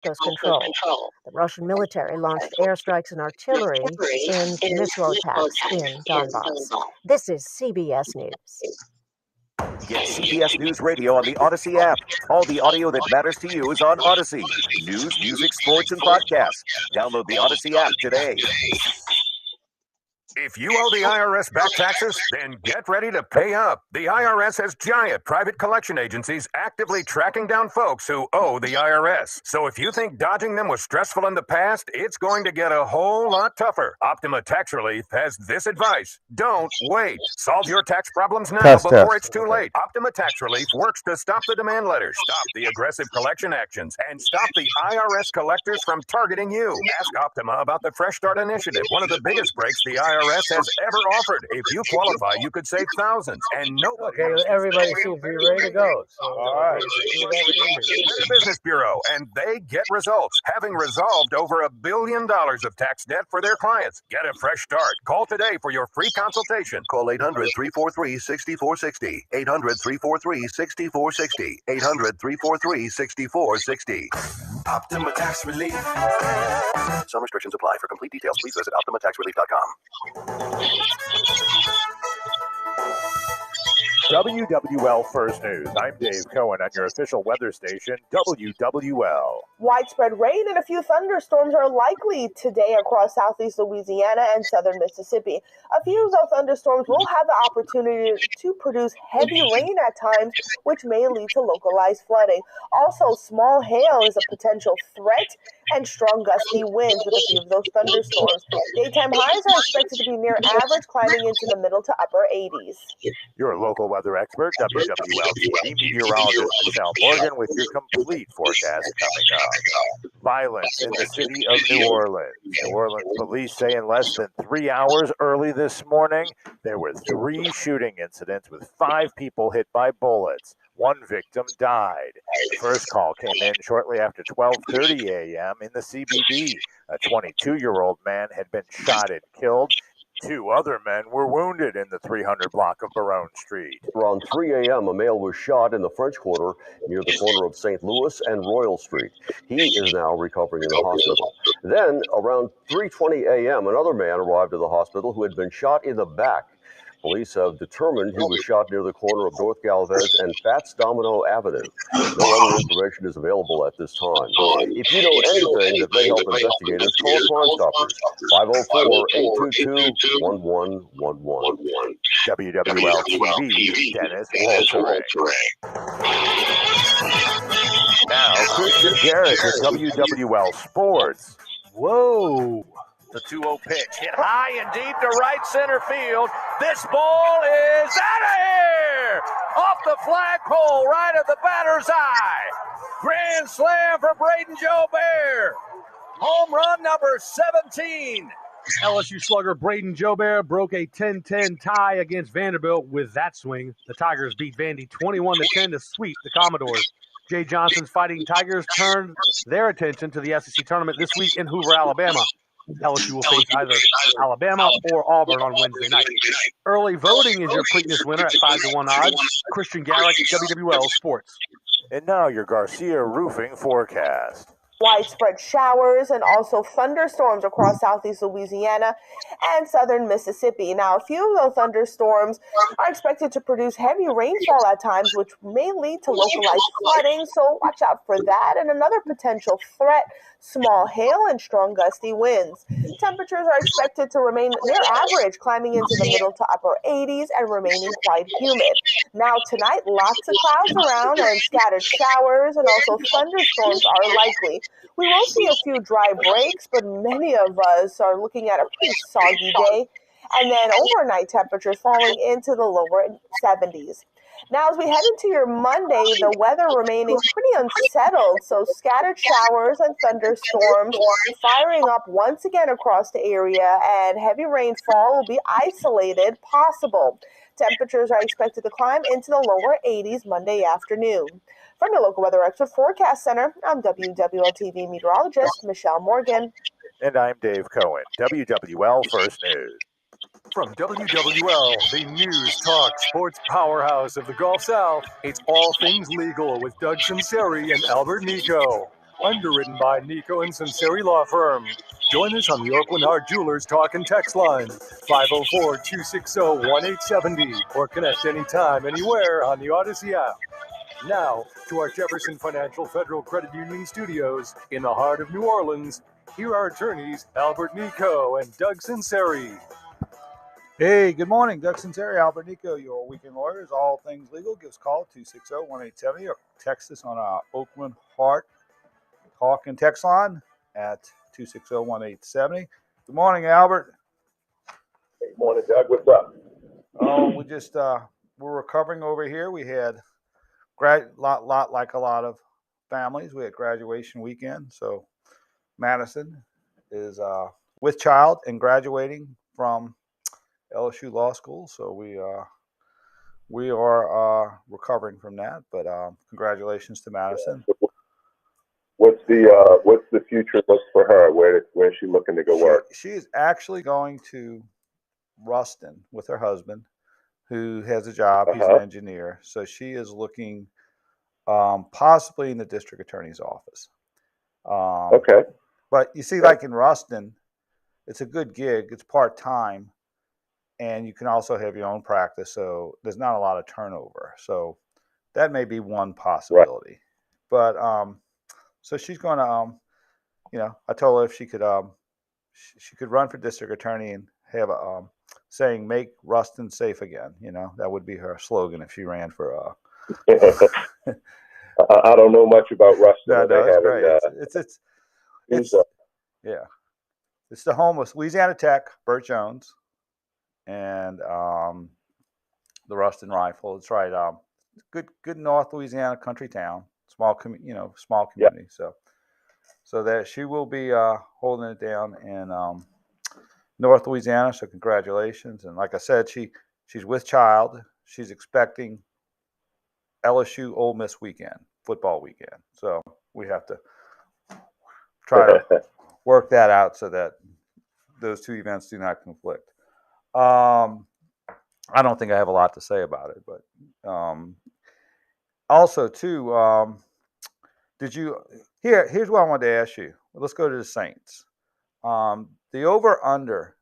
those controlled. The Russian military launched airstrikes and artillery in missile attacks in Donbass. This is CBS News. Get CBS News Radio on the Odyssey app. All the audio that matters to you is on Odyssey. News, music, sports, and podcasts. Download the Odyssey app today. If you owe the IRS back taxes, then get ready to pay up. The IRS has giant private collection agencies actively tracking down folks who owe the IRS. So if you think dodging them was stressful in the past, it's going to get a whole lot tougher. Optima Tax Relief has this advice. Don't wait. Solve your tax problems now before it's too late. Optima Tax Relief works to stop the demand letters, stop the aggressive collection actions, and stop the IRS collectors from targeting you. Ask Optima about the Fresh Start Initiative, one of the biggest breaks the IRS has ever offered. If you qualify, you could save thousands. And nobody. Okay, everybody seems to be ready to go. So, all right. The Business Bureau, and they get results, having resolved over $1 billion of tax debt for their clients. Get a fresh start. Call today for your free consultation. Call 800-343-6460. 800-343-6460. 800-343-6460. Optima Tax Relief. Some restrictions apply. For complete details, please visit OptimaTaxRelief.com. WWL First News. I'm Dave Cohen on your official weather station, WWL. Widespread rain and a few thunderstorms are likely today across southeast Louisiana and southern Mississippi. A few of those thunderstorms will have the opportunity to produce heavy rain at times, which may lead to localized flooding. Also, small hail is a potential threat and strong gusty winds with a few of those thunderstorms. Daytime highs are expected to be near average, climbing into the middle to upper 80s. Your local weather expert, WWL TV meteorologist Michelle Morgan, with your complete forecast coming up. Violence in the city of New Orleans. New Orleans police say in less than 3 hours early this morning, there were 3 shooting incidents with 5 people hit by bullets. 1 victim died. The first call came in shortly after 12:30 a.m. in the CBD. A 22-year-old man had been shot and killed. 2 other men were wounded in the 300 block of Baronne Street. Around 3 a.m., a male was shot in the French Quarter near the corner of St. Louis and Royal Street. He is now recovering in the hospital. Then, around 3:20 a.m., another man arrived at the hospital who had been shot in the back. Police have determined he was shot near the corner of North Galvez and Fats Domino Avenue. No other information is available at this time. If you know anything that may help investigators, call Crime Stoppers, 504-822-1111. WWL TV, Dennis Waltering. Now, Christian Garrett with WWL Sports. whoa. The 2-0 pitch hit high and deep to right center field. This ball is out of here! Off the flagpole, right at the batter's eye. Grand slam for Braden Jobert. Home run number 17. LSU slugger Braden Jobert broke a 10-10 tie against Vanderbilt with that swing. The Tigers beat Vandy 21-10 to sweep the Commodores. Jay Johnson's Fighting Tigers turned their attention to the SEC tournament this week in Hoover, Alabama. LSU will face either Alabama or Auburn on Wednesday night. Early voting is your Preakness winner at 5-1 odds. Christian Garrett, WWL Sports. And now your Garcia Roofing forecast. Widespread showers and also thunderstorms across southeast Louisiana and southern Mississippi. Now, a few of those thunderstorms are expected to produce heavy rainfall at times, which may lead to localized flooding, so watch out for that. And another potential threat, small hail and strong gusty winds. Temperatures are expected to remain near average, climbing into the middle to upper 80s and remaining quite humid. Now, tonight, lots of clouds around and scattered showers and also thunderstorms are likely. We will see a few dry breaks, but many of us are looking at a pretty soggy day. And then overnight temperatures falling into the lower 70s. Now, as we head into your Monday, the weather remaining pretty unsettled. So scattered showers and thunderstorms firing up once again across the area, and heavy rainfall will be isolated possible. Temperatures are expected to climb into the lower 80s Monday afternoon. From your local weather expert forecast center, I'm WWL-TV meteorologist Michelle Morgan. And I'm Dave Cohen, WWL First News. From WWL, the news, talk, sports powerhouse of the Gulf South, it's All Things Legal with Doug Sunseri and Albert Nicaud. Underwritten by Nicaud and Sunseri Law Firm. Join us on the Oakland Heart Jewelers Talk and Text line, 504-260-1870, or connect anytime, anywhere on the Odyssey app. Now, to our Jefferson Financial Federal Credit Union studios in the heart of New Orleans, here are attorneys Albert Nicaud and Doug Sunseri. Hey, good morning. Doug Sunseri, Albert Nicaud, your weekend lawyers, all things legal. Give us a call, 260-1870, or text us on our Oakland Heart Talk and Text line at 260-1870. Good morning, Albert. Good morning, Doug. What's up? Oh, we're recovering over here. We had lot like a lot of families. We had graduation weekend. So Madison is with child and graduating from LSU Law School. So we are recovering from that. But congratulations to Madison. What's the future look for her? Where is she looking to go work? She is actually going to Ruston with her husband, who has a job. He's an engineer. So she is looking possibly in the district attorney's office. Okay. But you see, like in Ruston, it's a good gig. It's part-time, and you can also have your own practice. So there's not a lot of turnover. So that may be one possibility. Right. But so she's going to, I told her if she could run for district attorney and have a saying, "Make Ruston safe again." That would be her slogan if she ran for. I don't know much about Ruston. No, it's great. It's the home of Louisiana Tech, Burt Jones, and the Ruston Rifle. It's right. Good North Louisiana country town, small community. Yep. So that she will be holding it down in North Louisiana. So congratulations. And like I said, she's with child. She's expecting LSU Ole Miss football weekend. So we have to try to work that out so that those two events do not conflict. I don't think I have a lot to say about it, but also too, here's what I wanted to ask you. Let's go to the Saints. The over-under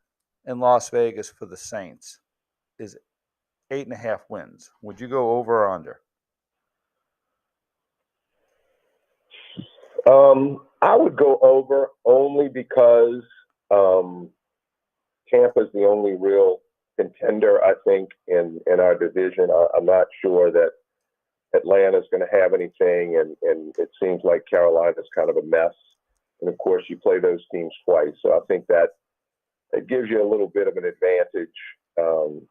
in Las Vegas for the Saints is 8.5 wins. Would you go over or under? I would go over only because Tampa's the only real contender, I think, in our division. I'm not sure that Atlanta's going to have anything, and it seems like Carolina's kind of a mess. And, of course, you play those teams twice. So I think that it gives you a little bit of an advantage, and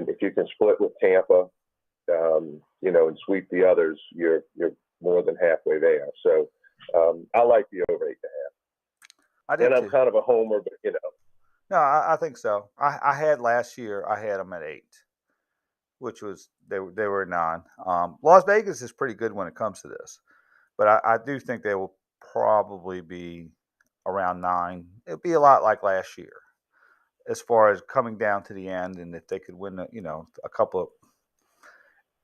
if you can split with Tampa, and sweep the others, you're more than halfway there. So I like the over 8.5. And I'm kind of a homer, but No, I think so. I had last year. I had them at 8, which was they were 9. Las Vegas is pretty good when it comes to this, but I do think they will probably be around 9. It'll be a lot like last year, as far as coming down to the end, and if they could win, a couple of.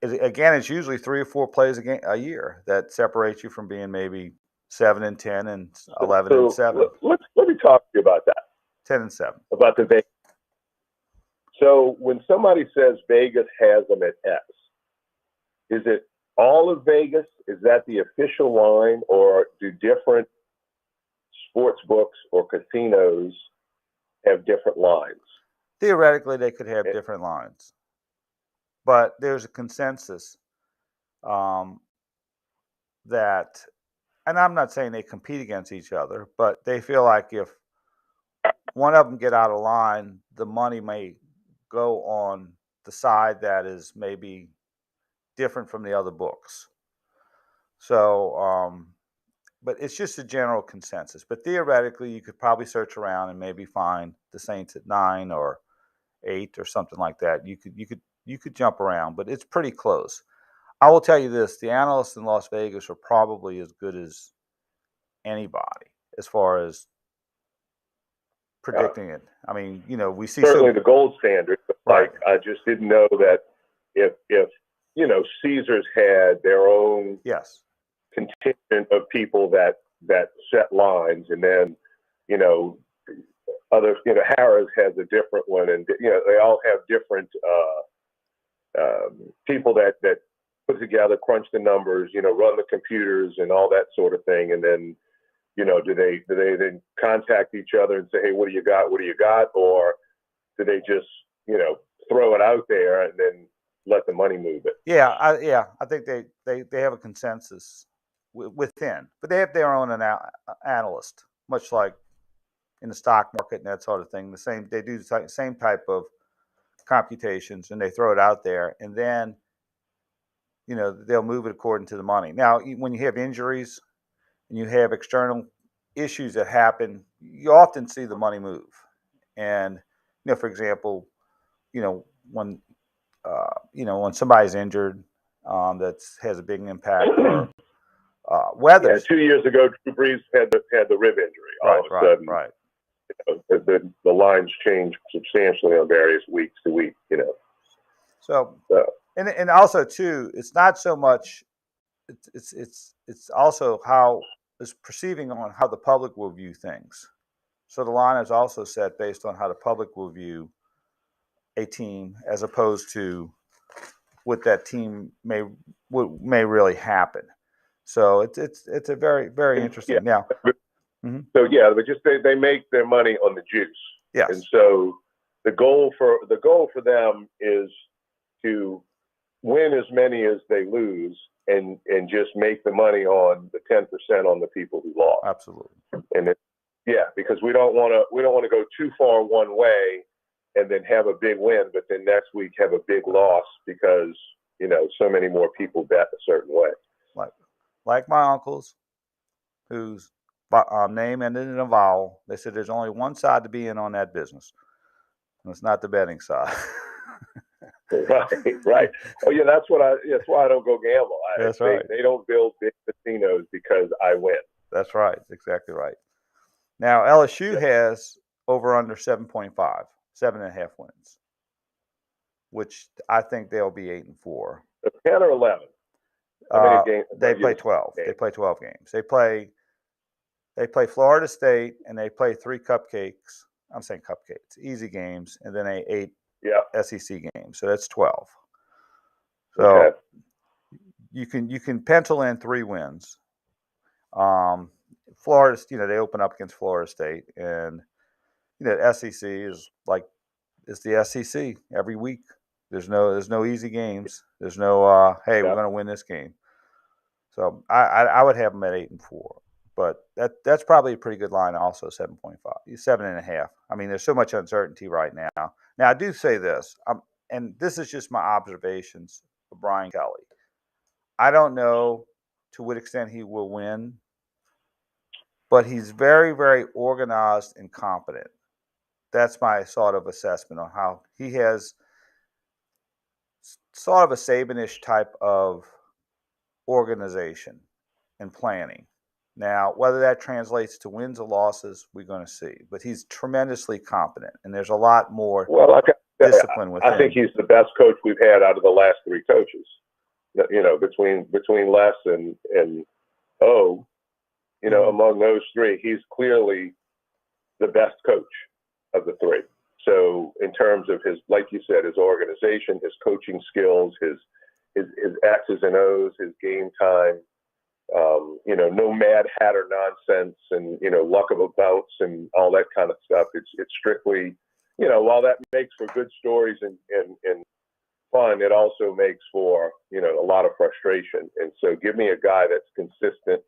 Again, it's usually 3 or 4 plays a year that separates you from being maybe 7-10 and 11-7. Let me talk to you about that. 10-7. About the Vegas. So when somebody says Vegas has them at X, is it all of Vegas? Is that the official line, or do different sports books or casinos have different lines? Theoretically, they could have different lines. But there's a consensus that, and I'm not saying they compete against each other, but they feel like if one of them get out of line, the money may go on the side that is maybe different from the other books. So, but it's just a general consensus. But theoretically, you could probably search around and maybe find the Saints at 9 or 8 or something like that. You could jump around, but it's pretty close. I will tell you this: the analysts in Las Vegas are probably as good as anybody as far as predicting it. I mean, we see certainly the gold standard. But right. I just didn't know that if Caesars had their own contingent of people that set lines, and then other Harris has a different one, and they all have different people that put together, crunch the numbers, run the computers and all that sort of thing, and then do they then contact each other and say, hey, what do you got, or do they just throw it out there and then let the money move it? I think they have a consensus within, but they have their own analyst, much like in the stock market and that sort of thing. They do the same type of computations, and they throw it out there, and then they'll move it according to the money. Now, when you have injuries and you have external issues that happen, you often see the money move. And for example, when somebody's injured, that has a big impact, or weather. Yeah, 2 years ago, Drew Brees had the rib injury. All of a sudden, right. The lines change substantially on various weeks to week. So. And also too, it's not so much. It's also how it's perceiving on how the public will view things. So the line is also set based on how the public will view a team, as opposed to what that team may really happen. So it's a very, very interesting. Now, so but just they make their money on the juice. Yes. And so the goal for them is to win as many as they lose, and just make the money on the 10% on the people who lost. Absolutely. And because we don't want to go too far one way and then have a big win, but then next week have a big loss because so many more people bet a certain way. Like my uncles, whose name ended in a vowel. They said there's only one side to be in on that business, and it's not the betting side. Right. Oh yeah, that's why I don't go gamble. That's right. They don't build big casinos because I win. That's right. Exactly right. Now LSU has over under 7.5, 7.5 wins, which I think they'll be 8-4. 10 or 11. They play 12. They play 12 games. They play Florida State, and they play 3 cupcakes. I'm saying cupcakes, easy games, and then 8 SEC games. So that's 12. So okay. you can pencil in 3 wins. Florida, they open up against Florida State, and SEC is it's the SEC every week. There's no easy games. There's no hey, we're going to win this game. So I would have them at 8-4, but that's probably a pretty good line. Also 7.5, 7.5. I mean, there's so much uncertainty right now. Now I do say this, and this is just my observations of Brian Kelly. I don't know to what extent he will win, but he's very, very organized and competent. That's my sort of assessment on how he has sort of a Saban-ish type of organization and planning. Now, whether that translates to wins or losses, we're going to see. But he's tremendously competent, and there's a lot more discipline with him. I think he's the best coach we've had out of the last 3 coaches. Between Les and O, among those 3, he's clearly the best coach of the 3. So in terms of his, like you said, his organization, his coaching skills, his X's and O's, his game time, no Mad Hatter nonsense and, luck of a bounce and all that kind of stuff. It's strictly, while that makes for good stories and fun, it also makes for, a lot of frustration. And so give me a guy that's consistent,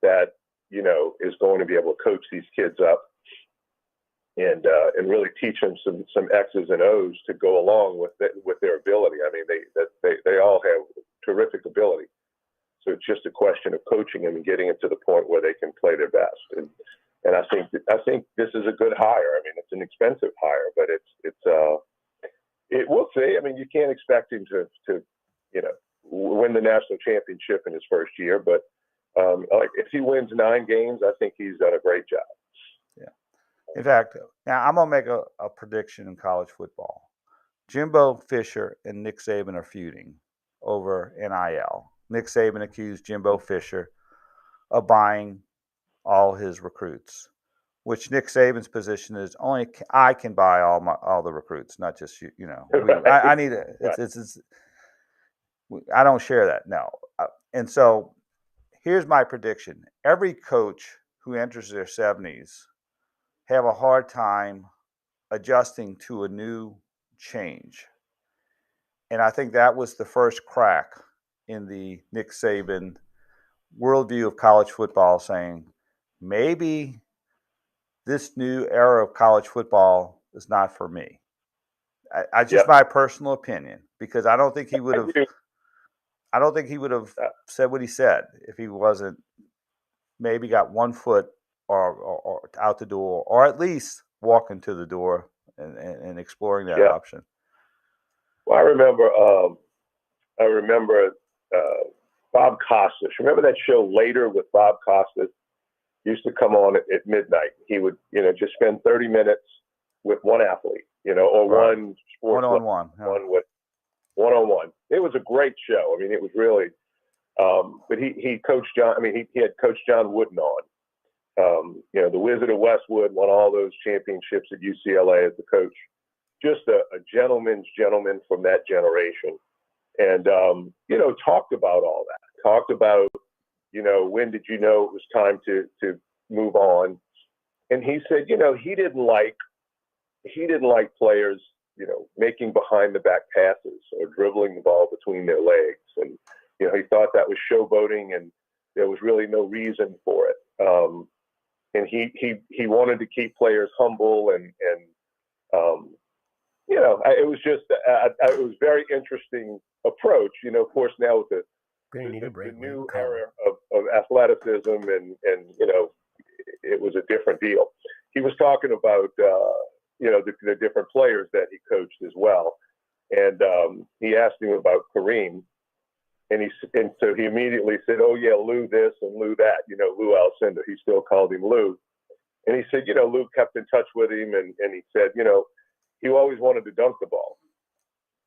that, is going to be able to coach these kids up and really teach them some X's and O's to go along with their ability. I mean, they all have terrific ability. So it's just a question of coaching them and getting them to the point where they can play their best. And I think this is a good hire. I mean, it's an expensive hire, but we'll see. I mean, you can't expect him to win the national championship in his first year, but if he wins 9 games, I think he's done a great job. Yeah. In fact, now I'm gonna make a prediction in college football. Jimbo Fisher and Nick Saban are feuding over NIL. Nick Saban accused Jimbo Fisher of buying all his recruits, which Nick Saban's position is only I can buy all the recruits, not just you. I need it. I don't share that. No, and so here's my prediction: every coach who enters their 70s have a hard time adjusting to a new change, and I think that was the first crack in the Nick Saban worldview of college football, saying maybe this new era of college football is not for me. I just my personal opinion, because I don't think he would have. I don't think he would have said what he said if he wasn't maybe got 1 foot or out the door, or at least walking to the door and exploring that option. Well, I remember Bob Costas. Remember that show Later with Bob Costas? Used to come on at midnight. He would, just spend 30 minutes with one athlete, or one sport one-on-one, one-on-one. It was a great show. I mean, it was really. But he coached John. I mean, he had Coach John Wooden on. The Wizard of Westwood, won all those championships at UCLA as the coach. Just a gentleman's gentleman from that generation, and talked about all that. Talked about. When did you know it was time to move on? And he said, he didn't like players, making behind the back passes or dribbling the ball between their legs. And, he thought that was showboating and there was really no reason for it. And he wanted to keep players humble and it was just, it was very interesting approach, of course, now with the new era of athleticism and it was a different deal. He was talking about the different players that he coached as well, and he asked him about Kareem, and so he immediately said, "Oh yeah, Lou this and Lou that." Lou Alcindor. He still called him Lou, and he said, Lou kept in touch with him, and he said, he always wanted to dunk the ball,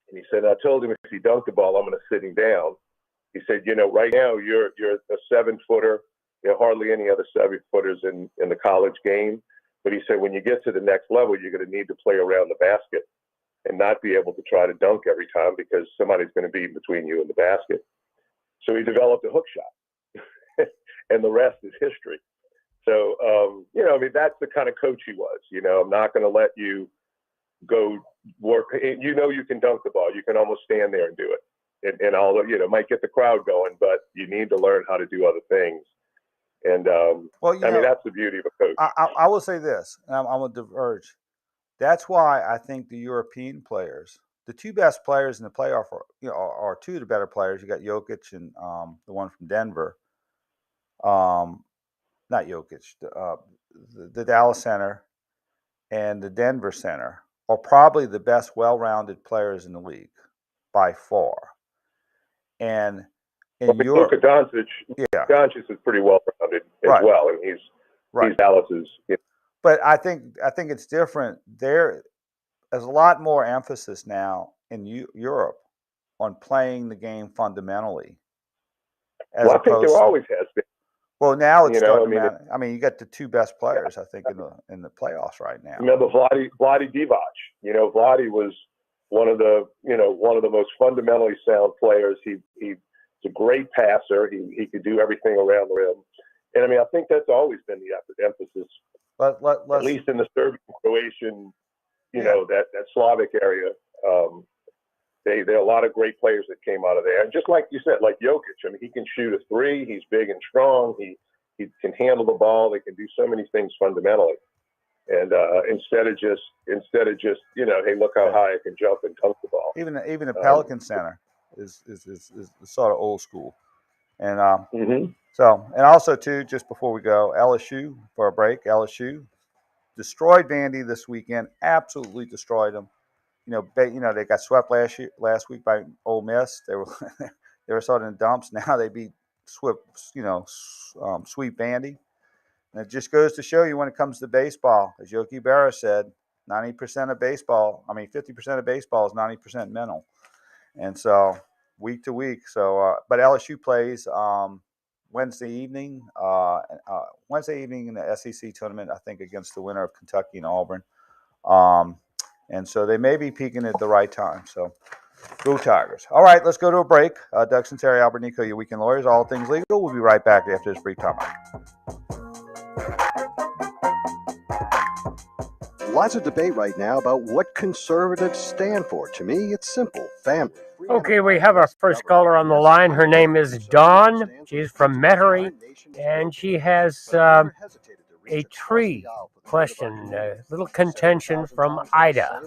and he said, I told him if he dunked the ball, I'm going to sit him down. He said, right now you're a 7-footer. Hardly any other 7-footers in the college game. But he said, when you get to the next level, you're going to need to play around the basket and not be able to try to dunk every time because somebody's going to be between you and the basket. So he developed a hook shot, and the rest is history. So, that's the kind of coach he was. I'm not going to let you go work. You can dunk the ball. You can almost stand there and do it. And although, might get the crowd going, but you need to learn how to do other things. And, that's the beauty of a coach. I will say this, and I'm going to diverge. That's why I think the European players, the two best players in the playoff are two of the better players. You got Jokic and the one from Denver. Not Jokic, the Dallas center and the Denver center are probably the best well-rounded players in the league by far. And in Europe, Luka Doncic is pretty well-rounded as well, and he's Dallas's. But I think it's different. There's a lot more emphasis now in Europe on playing the game fundamentally. I think there always has been. Well, now it's starting to matter. You got the two best players, I think, in the playoffs right now. Remember Vlade Divac? Vlade was one of the most fundamentally sound players. He's a great passer. He could do everything around the rim. And I think that's always been the emphasis, at least in the Serbian, Croatian, that Slavic area. There are a lot of great players that came out of there. And just like you said, like Jokic, he can shoot a three. He's big and strong. He can handle the ball. They can do so many things fundamentally. And instead of just hey, look how high I can jump and dunk the ball. Even the Pelican center is sort of old school. And so, and also too, just before we go, LSU for a break. LSU destroyed Vandy this weekend. Absolutely destroyed them. They got swept last week by Ole Miss. They were sort of in dumps. Now they beat sweep Vandy. And it just goes to show you when it comes to baseball, as Yogi Berra said, 50% of baseball is 90% mental. And so week to week. So, but LSU plays Wednesday evening in the SEC tournament, I think, against the winner of Kentucky and Auburn. And so they may be peaking at the right time. So go Tigers. All right, let's go to a break. Doug Sunseri, Albert Nicaud, your weekend lawyers, all things legal. We'll be right back after this brief timeout. Lots of debate right now about what conservatives stand for. To me, it's simple: family. Okay, we have our first caller on the line. Her name is Dawn. She's from Metairie, and she has a tree question, a little contention from Ida.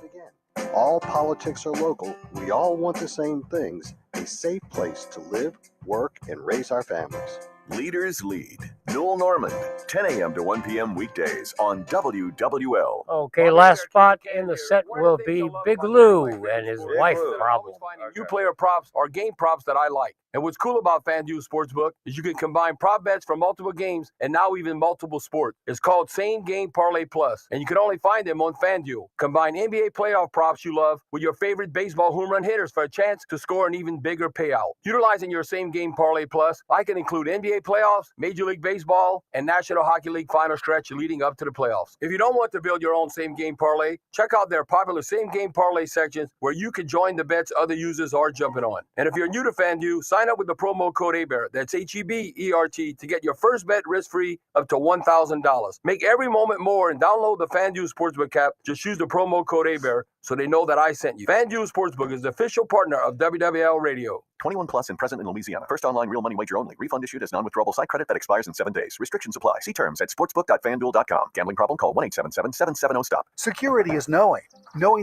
All politics are local. We all want the same things: a safe place to live, work, and raise our families. Leaders Lead. Noel Norman, 10 a.m. to 1 p.m. weekdays on WWL. Okay, last spot in the set will be Big Lou and his wife problem. New player props or game props that I like. And what's cool about FanDuel Sportsbook is you can combine prop bets from multiple games and now even multiple sports. It's called Same Game Parlay Plus, and you can only find them on FanDuel. Combine NBA playoff props you love with your favorite baseball home run hitters for a chance to score an even bigger payout. Utilizing your Same Game Parlay Plus, I can include NBA playoffs, Major League Baseball, and National Hockey League final stretch leading up to the playoffs. If you don't want to build your own Same Game Parlay, check out their popular Same Game Parlay sections where you can join the bets other users are jumping on. And if you're new to FanDuel, sign up with the promo code HEBERT, that's HEBERT, to get your first bet risk-free up to $1,000. Make every moment more and download the FanDuel Sportsbook app. Just use the promo code HEBERT so they know that I sent you. FanDuel Sportsbook is the official partner of WWL Radio. 21 plus and present in Louisiana. First online real money wager only. Refund issued as non-withdrawable site credit that expires in 7 days. Restrictions apply. See terms at sportsbook.fanduel.com. Gambling problem? Call 1-877-770-STOP. Security is knowing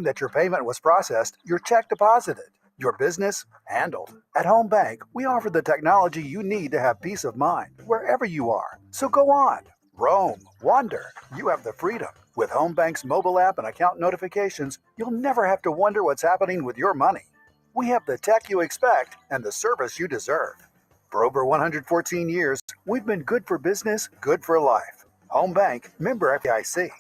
that your payment was processed, your check deposited, your business handled. At Home Bank, we offer the technology you need to have peace of mind wherever you are. So go on, roam, wander. You have the freedom. With Home Bank's mobile app and account notifications, you'll never have to wonder what's happening with your money. We have the tech you expect and the service you deserve. For over 114 years, we've been good for business, good for life. Home Bank, member FDIC.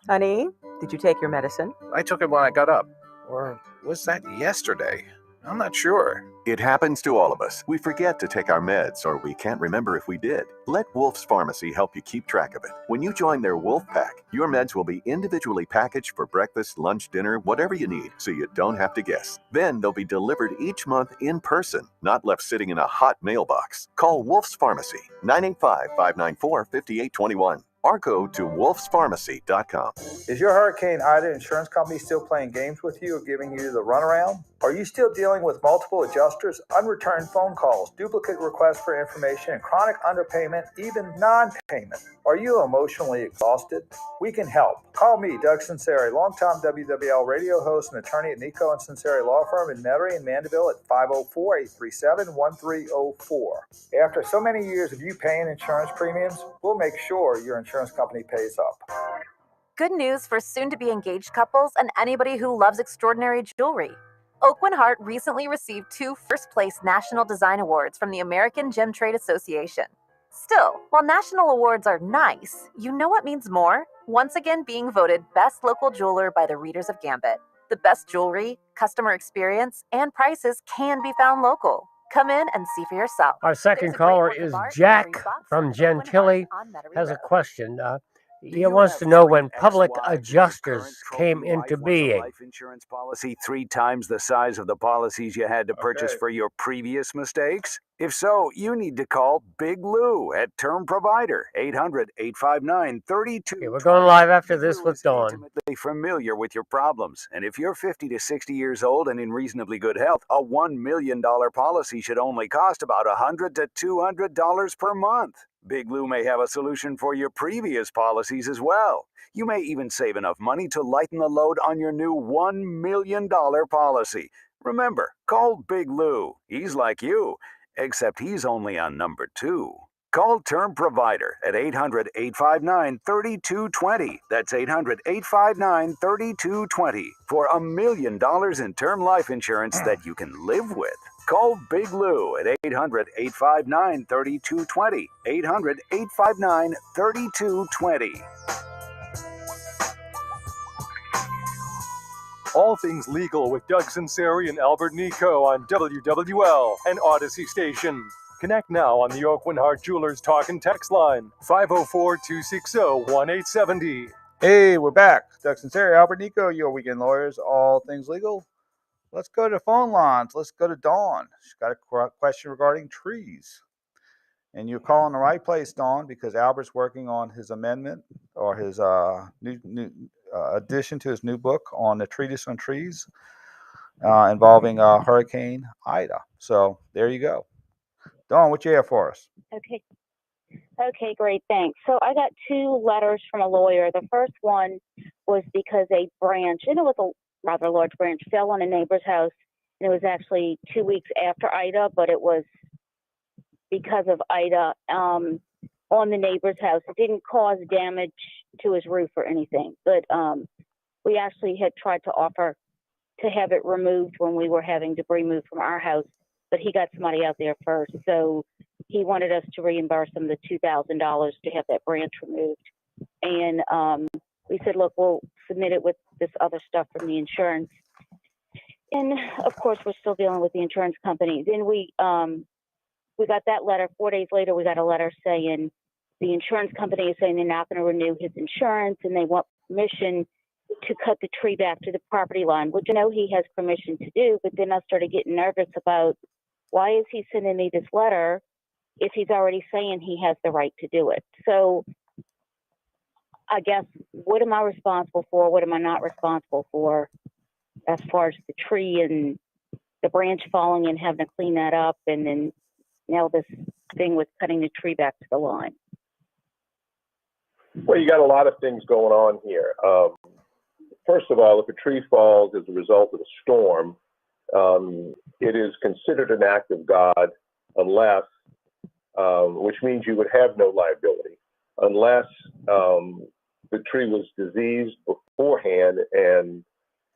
Honey, did you take your medicine? I took it when I got up. Or was that yesterday? I'm not sure. It happens to all of us. We forget to take our meds, or we can't remember if we did. Let Wolf's Pharmacy help you keep track of it. When you join their Wolf Pack, your meds will be individually packaged for breakfast, lunch, dinner, whatever you need, so you don't have to guess. Then they'll be delivered each month in person, not left sitting in a hot mailbox. Call Wolf's Pharmacy, 985-594-5821. Or go to wolfspharmacy.com. Is your Hurricane Ida insurance company still playing games with you or giving you the runaround? Are you still dealing with multiple adjusters, unreturned phone calls, duplicate requests for information, and chronic underpayment, even non-payment? Are you emotionally exhausted? We can help. Call me, Doug Sunseri, longtime WWL radio host and attorney at Nicaud and Sunseri Law Firm in Metairie and Mandeville at 504-837-1304. After so many years of you paying insurance premiums, we'll make sure your insurance company pays up. Good news for soon-to-be engaged couples and anybody who loves extraordinary jewelry. Oakwyn Hart recently received 2 first-place National Design Awards from the American Gem Trade Association. Still, while national awards are nice, you know what means more? Once again being voted Best Local Jeweler by the readers of Gambit. The best jewelry, customer experience, and prices can be found local. Come in and see for yourself. Our second caller is Jack from Gentilly. Has a question. He wants to know when public adjusters came into being. Life insurance policy 3 times the size of the policies you had to purchase for your previous mistakes? If so, you need to call Big Lou at Term Provider, 800-859-3220. Okay, we're going live after this with Dawn. Intimately familiar with your problems, and if you're 50 to 60 years old and in reasonably good health, a $1 million policy should only cost about $100 to $200 per month. Big Lou may have a solution for your previous policies as well. You may even save enough money to lighten the load on your new $1 million policy. Remember, call Big Lou. He's like you, except he's only on number 2. Call Term Provider at 800-859-3220. That's 800-859-3220 for $1 million in term life insurance that you can live with. Call Big Lou at 800-859-3220. 800-859-3220. All things legal with Doug Sunseri and Albert Nicaud on WWL and Odyssey Station. Connect now on the Oakland Hart Jewelers Talk and Text line, 504-260-1870. Hey, we're back. Doug Sunseri, Albert Nicaud, your weekend lawyers, all things legal. Let's go to phone lines. Let's go to Dawn. She's got a question regarding trees. And you're calling the right place, Dawn, because Albert's working on his amendment or his new addition to his new book on the treatise on trees involving Hurricane Ida. So there you go. Dawn, what you have for us? Okay, great, thanks. So I got 2 letters from a lawyer. The first one was because a branch, and it was a rather large branch, fell on a neighbor's house, and it was actually 2 weeks after Ida, but it was because of Ida on the neighbor's house. It didn't cause damage to his roof or anything, but we actually had tried to offer to have it removed when we were having debris moved from our house, but he got somebody out there first, so he wanted us to reimburse him the $2,000 to have that branch removed. And we said, look, we'll submit it with this other stuff from the insurance. And of course, we're still dealing with the insurance company. Then we got that letter. 4 days later, we got a letter saying the insurance company is saying they're not going to renew his insurance and they want permission to cut the tree back to the property line, which I know he has permission to do. But then I started getting nervous about why is he sending me this letter if he's already saying he has the right to do it. So I guess, what am I responsible for? What am I not responsible for as far as the tree and the branch falling and having to clean that up, and then now this thing with cutting the tree back to the line? Well, you got a lot of things going on here. First of all, if a tree falls as a result of a storm, it is considered an act of God unless, which means you would have no liability, unless the tree was diseased beforehand and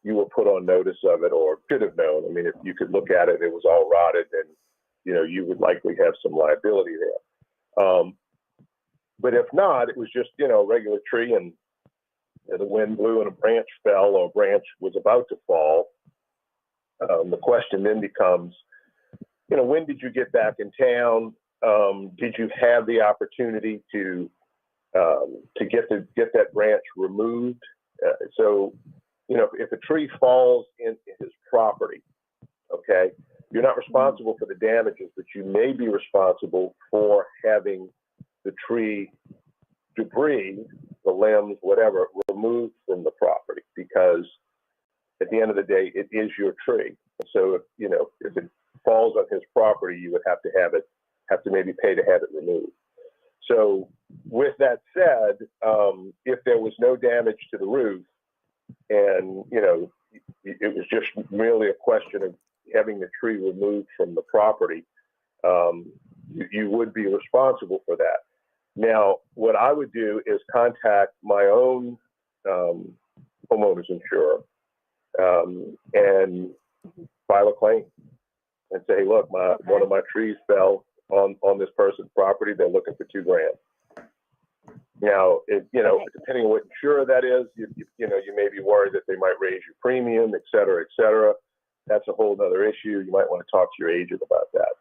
you were put on notice of it or should have known. I mean, if you could look at it, it was all rotted, then, you know, you would likely have some liability there. But if not, it was just, you know, a regular tree and the wind blew and a branch fell or a branch was about to fall. The question then becomes, you know, when did you get back in town? Did you have the opportunity to get that branch removed? So, you know, if a tree falls in his property, okay, you're not responsible for the damages, but you may be responsible for having the tree debris, the limbs, whatever, removed from the property, because at the end of the day, it is your tree. So, you know, if it falls on his property, you would have to maybe pay to have it removed. So with that said, if there was no damage to the roof and, you know, it was just merely a question of having the tree removed from the property, you would be responsible for that. Now, what I would do is contact my own homeowner's insurer and file a claim and say, hey, look, one of my trees fell on this person's property. They're looking for $2,000. Now, depending on what insurer that is, you may be worried that they might raise your premium, et cetera, et cetera. That's a whole other issue. You might want to talk to your agent about that.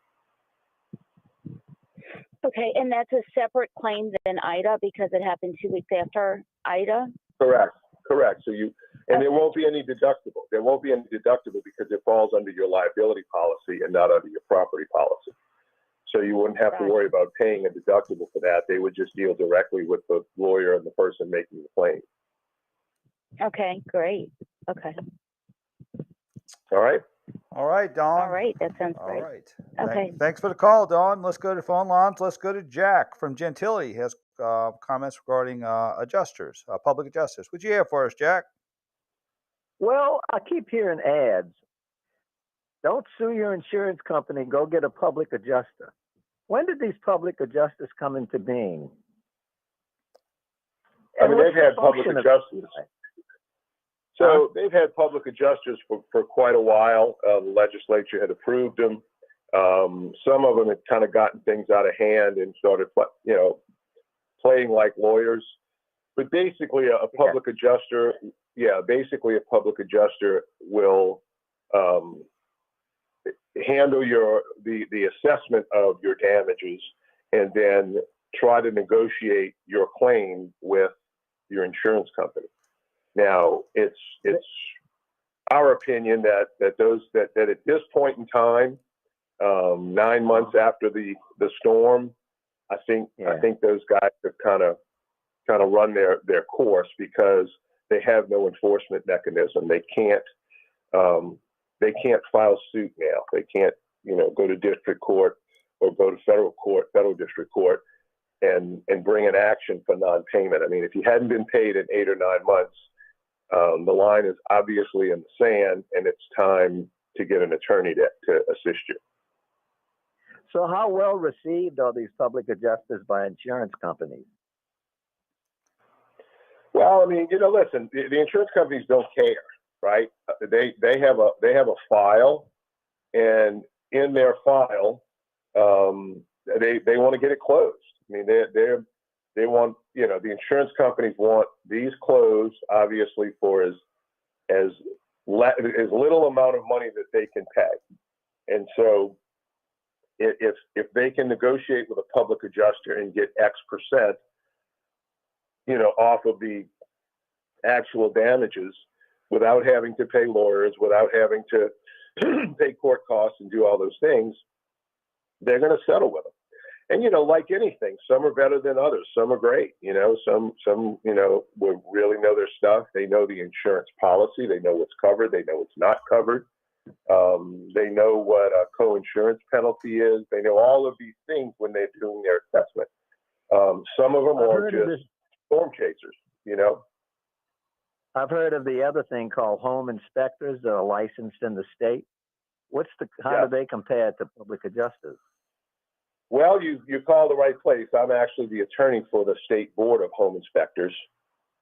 Okay, and that's a separate claim than Ida because it happened 2 weeks after Ida? Correct. So there won't be any deductible. There won't be any deductible because it falls under your liability policy and not under your property policy. So you wouldn't have to worry about paying a deductible for that. They would just deal directly with the lawyer and the person making the claim. Okay, great. Okay. All right. All right, Dawn. All right, that sounds great. All right. Okay. Thanks for the call, Dawn. Let's go to phone lines. Let's go to Jack from Gentilly. He has comments regarding adjusters, public adjusters. What do you have for us, Jack? Well, I keep hearing ads. Don't sue your insurance company. Go get a public adjuster. When did these public adjusters come into being? I mean, they've had public adjusters. So they've had public adjusters for quite a while. The legislature had approved them. Some of them had kind of gotten things out of hand and started, playing like lawyers. But basically, a public adjuster, will handle the assessment of your damages, and then try to negotiate your claim with your insurance company. Now, it's our opinion that at this point in time, 9 months after the storm, I think those guys have kind of run their course, because they have no enforcement mechanism. They can't file suit now. They can't go to district court or go to federal district court, and bring an action for non-payment. I mean, if you hadn't been paid in 8 or 9 months, the line is obviously in the sand, and it's time to get an attorney to assist you. So how well received are these public adjusters by insurance companies? Well, I mean, listen, the insurance companies don't care, right? They have a file, and in their file, they want to get it closed. I mean, they want, the insurance companies want these closed, obviously, for as little amount of money that they can pay. And so if they can negotiate with a public adjuster and get X percent, off of the actual damages, without having to pay lawyers, without having to pay court costs and do all those things, they're going to settle with them. And, like anything, some are better than others. Some are great. Some will really know their stuff. They know the insurance policy. They know what's covered. They know what's not covered. They know what a co-insurance penalty is. They know all of these things when they're doing their assessment. Some of them are just storm chasers, I've heard of the other thing called home inspectors that are licensed in the state. How do they compare to public adjusters? Well, you call the right place. I'm actually the attorney for the State Board of Home Inspectors.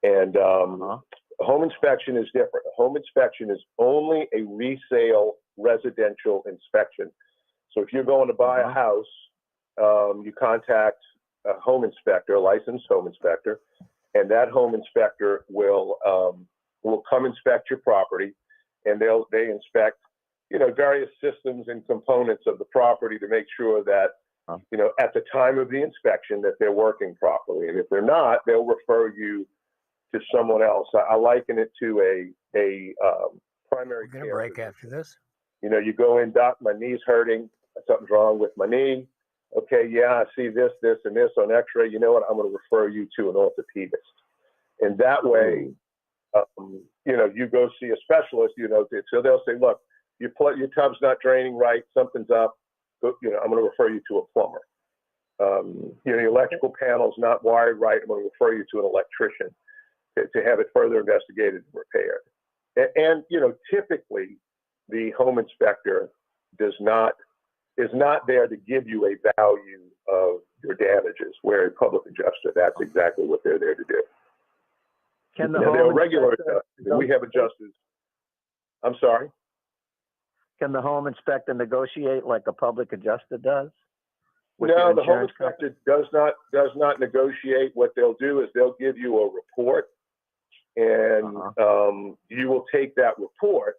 And a home inspection is different. A home inspection is only a resale residential inspection. So if you're going to buy a house, you contact a home inspector, a licensed home inspector, and that home inspector will come inspect your property, and they inspect, various systems and components of the property to make sure that, at the time of the inspection, that they're working properly. And if they're not, they'll refer you to someone else. I liken it to a primary care. We're going to break after this. You go in, doc, my knee's hurting. Something's wrong with my knee. Okay, yeah, I see this, and this on X-ray. You know what? I'm going to refer you to an orthopedist. And that way, you go see a specialist. So they'll say, look, your tub's not draining right. Something's up. I'm going to refer you to a plumber. Your electrical panel's not wired right. I'm going to refer you to an electrician to have it further investigated and repaired. And typically, the home inspector is not there to give you a value of your damages, where a public adjuster, that's exactly what they're there to do. Can the they're regular adjusters. We have adjusters. I'm sorry? Can the home inspector negotiate like a public adjuster does? No, the home inspector does not negotiate. What they'll do is they'll give you a report, and you will take that report,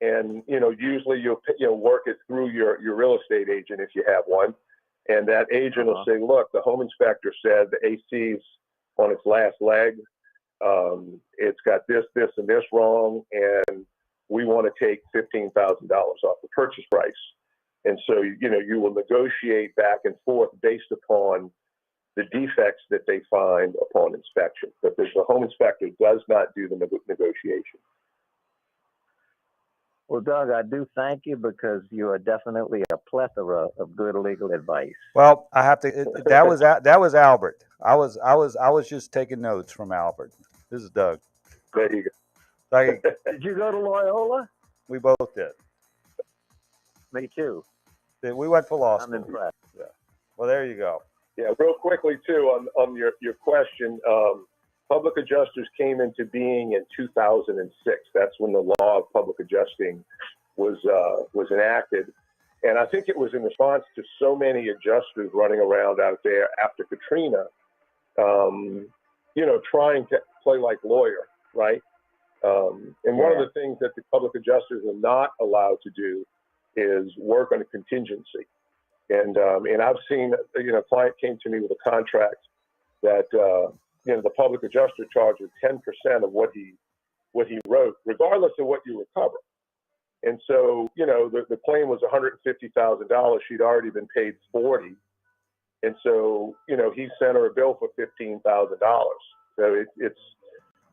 and usually you'll work it through your real estate agent if you have one, and that agent will say, look, the home inspector said the AC's on its last leg. It's got this, and this wrong, and we want to take $15,000 off the purchase price. And so, you will negotiate back and forth based upon the defects that they find upon inspection. But the home inspector does not do the negotiation. Well, Doug, I do thank you, because you are definitely a plethora of good legal advice. Well, I have to. That was Albert. I was just taking notes from Albert. This is Doug. There you go. Did you go to Loyola? We both did. Me too. We went for law school. I'm impressed. Yeah. Well, there you go. Yeah, real quickly too on your question. Public adjusters came into being in 2006. That's when the law of public adjusting was enacted, and I think it was in response to so many adjusters running around out there after Katrina, trying to play like lawyer, right? And one of the things that the public adjusters are not allowed to do is work on a contingency. And I've seen, a client came to me with a contract that, the public adjuster charges 10% of what he wrote, regardless of what you recover. And so, the claim was $150,000. She'd already been paid $40,000. And so, he sent her a bill for $15,000. So it's,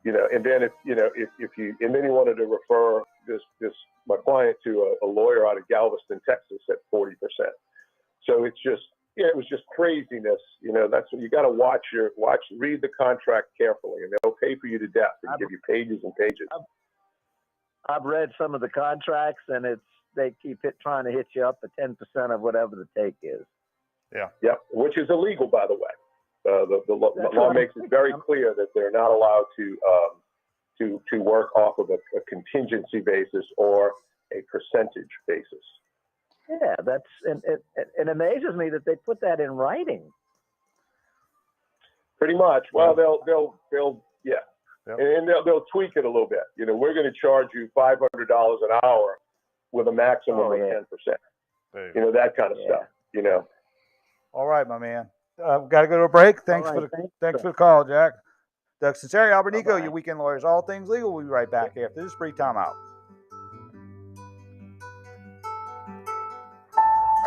and then and then he wanted to refer my client to a lawyer out of Galveston, Texas at 40%. So it's just, it was just craziness. That's what you got to read the contract carefully, and they'll pay for you to death and give you pages and pages. I've read some of the contracts, and they keep trying to hit you up at 10% of whatever the take is. Yeah, which is illegal, by the way. The law makes it very clear that they're not allowed to work off of a contingency basis or a percentage basis. Yeah, it amazes me that they put that in writing. Pretty much. Well, they'll and they'll tweak it a little bit. We're going to charge you $500 an hour with a maximum of 10%. That kind of stuff. All right, my man. Got to go to a break. Thanks for the call, Jack. Doug Sunseri, Albert Nicaud, your weekend lawyers, all things legal. We'll be right back after this brief timeout.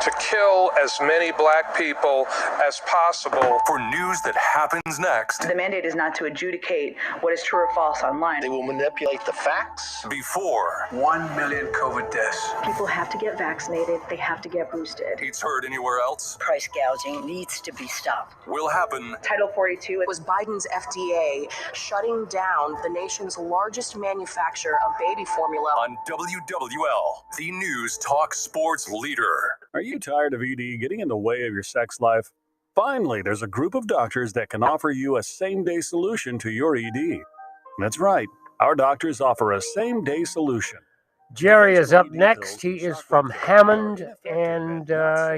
To kill as many black people as possible. For news that happens next. The mandate is not to adjudicate what is true or false online. They will manipulate the facts. Before 1 million COVID deaths. People have to get vaccinated. They have to get boosted. It's heard anywhere else. Price gouging needs to be stopped. Will happen. Title 42 was Biden's FDA shutting down the nation's largest manufacturer of baby formula. On WWL, the News Talk Sports leader. Are you tired of ED getting in the way of your sex life? Finally, there's a group of doctors that can offer you a same-day solution to your ED. That's right. Our doctors offer a same-day solution. Jerry is up next. He is from Hammond, and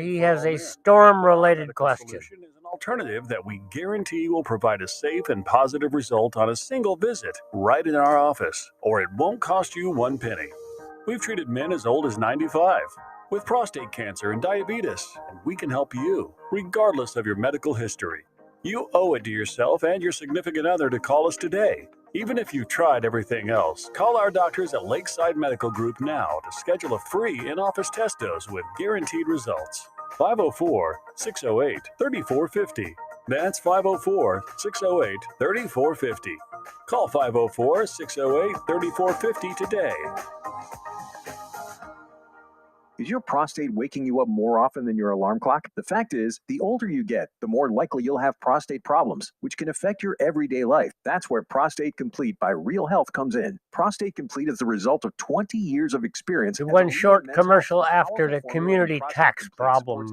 he has a storm-related question. An alternative that we guarantee will provide a safe and positive result on a single visit right in our office, or it won't cost you one penny. We've treated men as old as 95 with prostate cancer and diabetes, and we can help you, regardless of your medical history. You owe it to yourself and your significant other to call us today. Even if you've tried everything else, call our doctors at Lakeside Medical Group now to schedule a free in-office test dose with guaranteed results. 504-608-3450. That's 504-608-3450. Call 504-608-3450 today. Is your prostate waking you up more often than your alarm clock? The fact is, the older you get, the more likely you'll have prostate problems, which can affect your everyday life. That's where Prostate Complete by Real Health comes in. Prostate Complete is the result of 20 years of experience. One short commercial after the community tax problem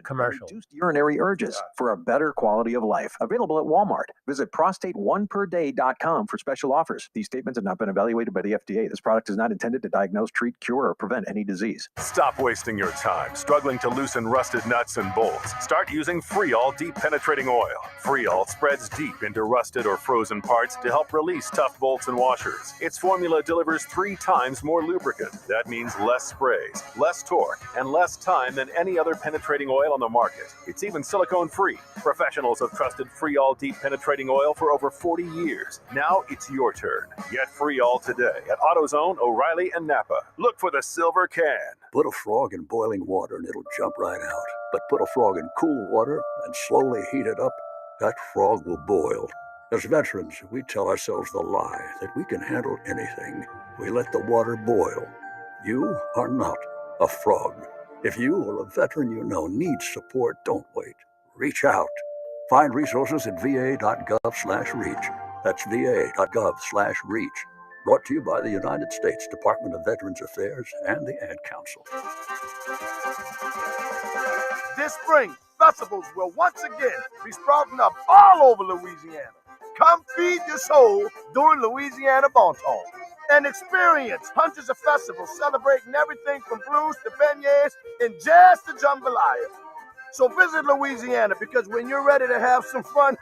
commercial. Reduced urinary urges for a better quality of life. Available at Walmart. Visit prostateoneperday.com for special offers. These statements have not been evaluated by the FDA. This product is not intended to diagnose, treat, cure, or prevent any disease. Stop wasting your time struggling to loosen rusted nuts and bolts. Start using Freol Deep Penetrating Oil. Freol spreads deep into rusted or frozen parts to help release tough bolts and washers. Its formula delivers 3 times more lubricant. That means less sprays, less torque, and less time than any other penetrating oil on the market. It's even silicone-free. Professionals have trusted Freol Deep Penetrating Oil for over 40 years. Now it's your turn. Get Freol today at AutoZone, O'Reilly, and Napa. Look for the silver can. Put a frog in boiling water and it'll jump right out. But put a frog in cool water and slowly heat it up, that frog will boil. As veterans, we tell ourselves the lie that we can handle anything. We let the water boil. You are not a frog. If you or a veteran you know needs support, don't wait. Reach out. Find resources at va.gov/reach. That's va.gov/reach. Brought to you by the United States Department of Veterans Affairs and the Ad Council. This spring, festivals will once again be sprouting up all over Louisiana. Come feed your soul during Louisiana Bon Ton and experience hundreds of festivals celebrating everything from blues to beignets and jazz to jambalaya. So visit Louisiana, because when you're ready to have some fun,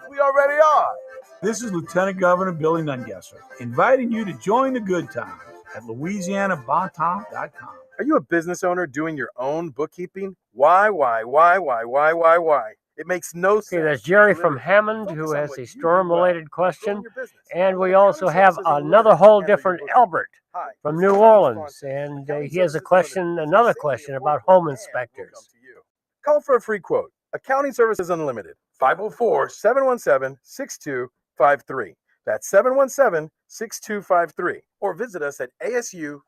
we already are. This is Lieutenant Governor Billy Nungesser, inviting you to join the good times at LouisianaBonTon.com. Are you a business owner doing your own bookkeeping? Why? It makes no sense. Okay, that's Jerry from Hammond who has a storm-related question. And we also have another whole different Albert from New Orleans. And he has another question about home inspectors. Call for a free quote. Accounting Services Unlimited, 504-717-6253. That's 717-6253. Or visit us at asu-llc.com.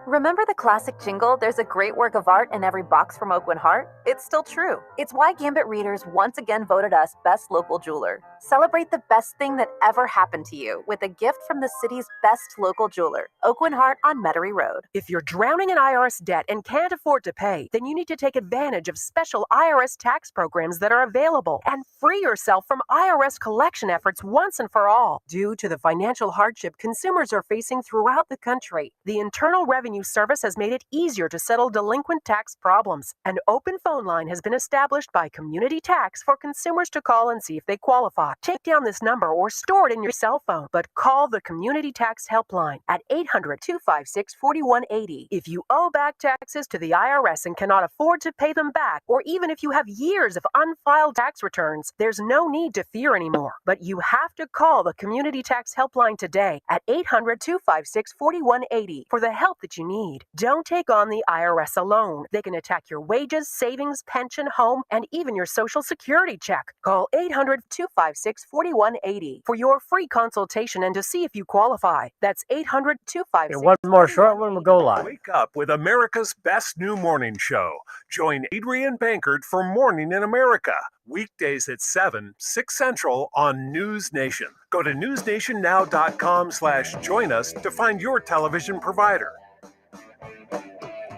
Remember the classic jingle, "There's a great work of art in every box from Oak and Hart"? It's still true. It's why Gambit readers once again voted us Best Local Jeweler. Celebrate the best thing that ever happened to you with a gift from the city's best local jeweler, Oak and Hart on Metairie Road. If you're drowning in IRS debt and can't afford to pay, then you need to take advantage of special IRS tax programs that are available and free yourself from IRS collection efforts once and for all. Due to the financial hardship consumers are facing throughout the country, the Internal Revenue Service has made it easier to settle delinquent tax problems. An open phone line has been established by Community Tax for consumers to call and see if they qualify. Take down this number or store it in your cell phone, but call the Community Tax Helpline at 800-256-4180. If you owe back taxes to the IRS and cannot afford to pay them back, or even if you have years of unfiled tax returns, there's no need to fear anymore. But you have to call the Community Tax Helpline today at 800-256-4180 for the help that you need. Don't take on the IRS alone. They can attack your wages, savings, pension, home, and even your Social Security check. Call 800-256-4180 for your free consultation and to see if you qualify. That's 800-256. One more short one, we'll go live. Wake up with America's best new morning show. Join Adrian Bankert for Morning in America. Weekdays at 7, 6 Central on News Nation. Go to newsnationnow.com/join us to find your television provider.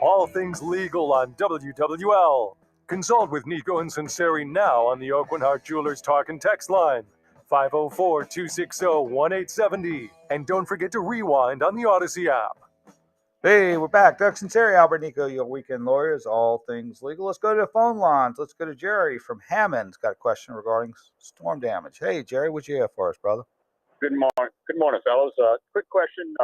All things legal on WWL. Consult with Nicaud and Sunseri now on the Oak and Hart Jewelers Talk and Text line, 504-260-1870. And don't forget to rewind on the Odyssey app. Hey, we're back. Doug Sunseri, Albert Nicaud, your weekend lawyers, all things legal. Let's go to the phone lines. Let's go to Jerry from Hammond. He's got a question regarding storm damage. Hey, Jerry, what you have for us, brother? Good morning, fellows. Quick question.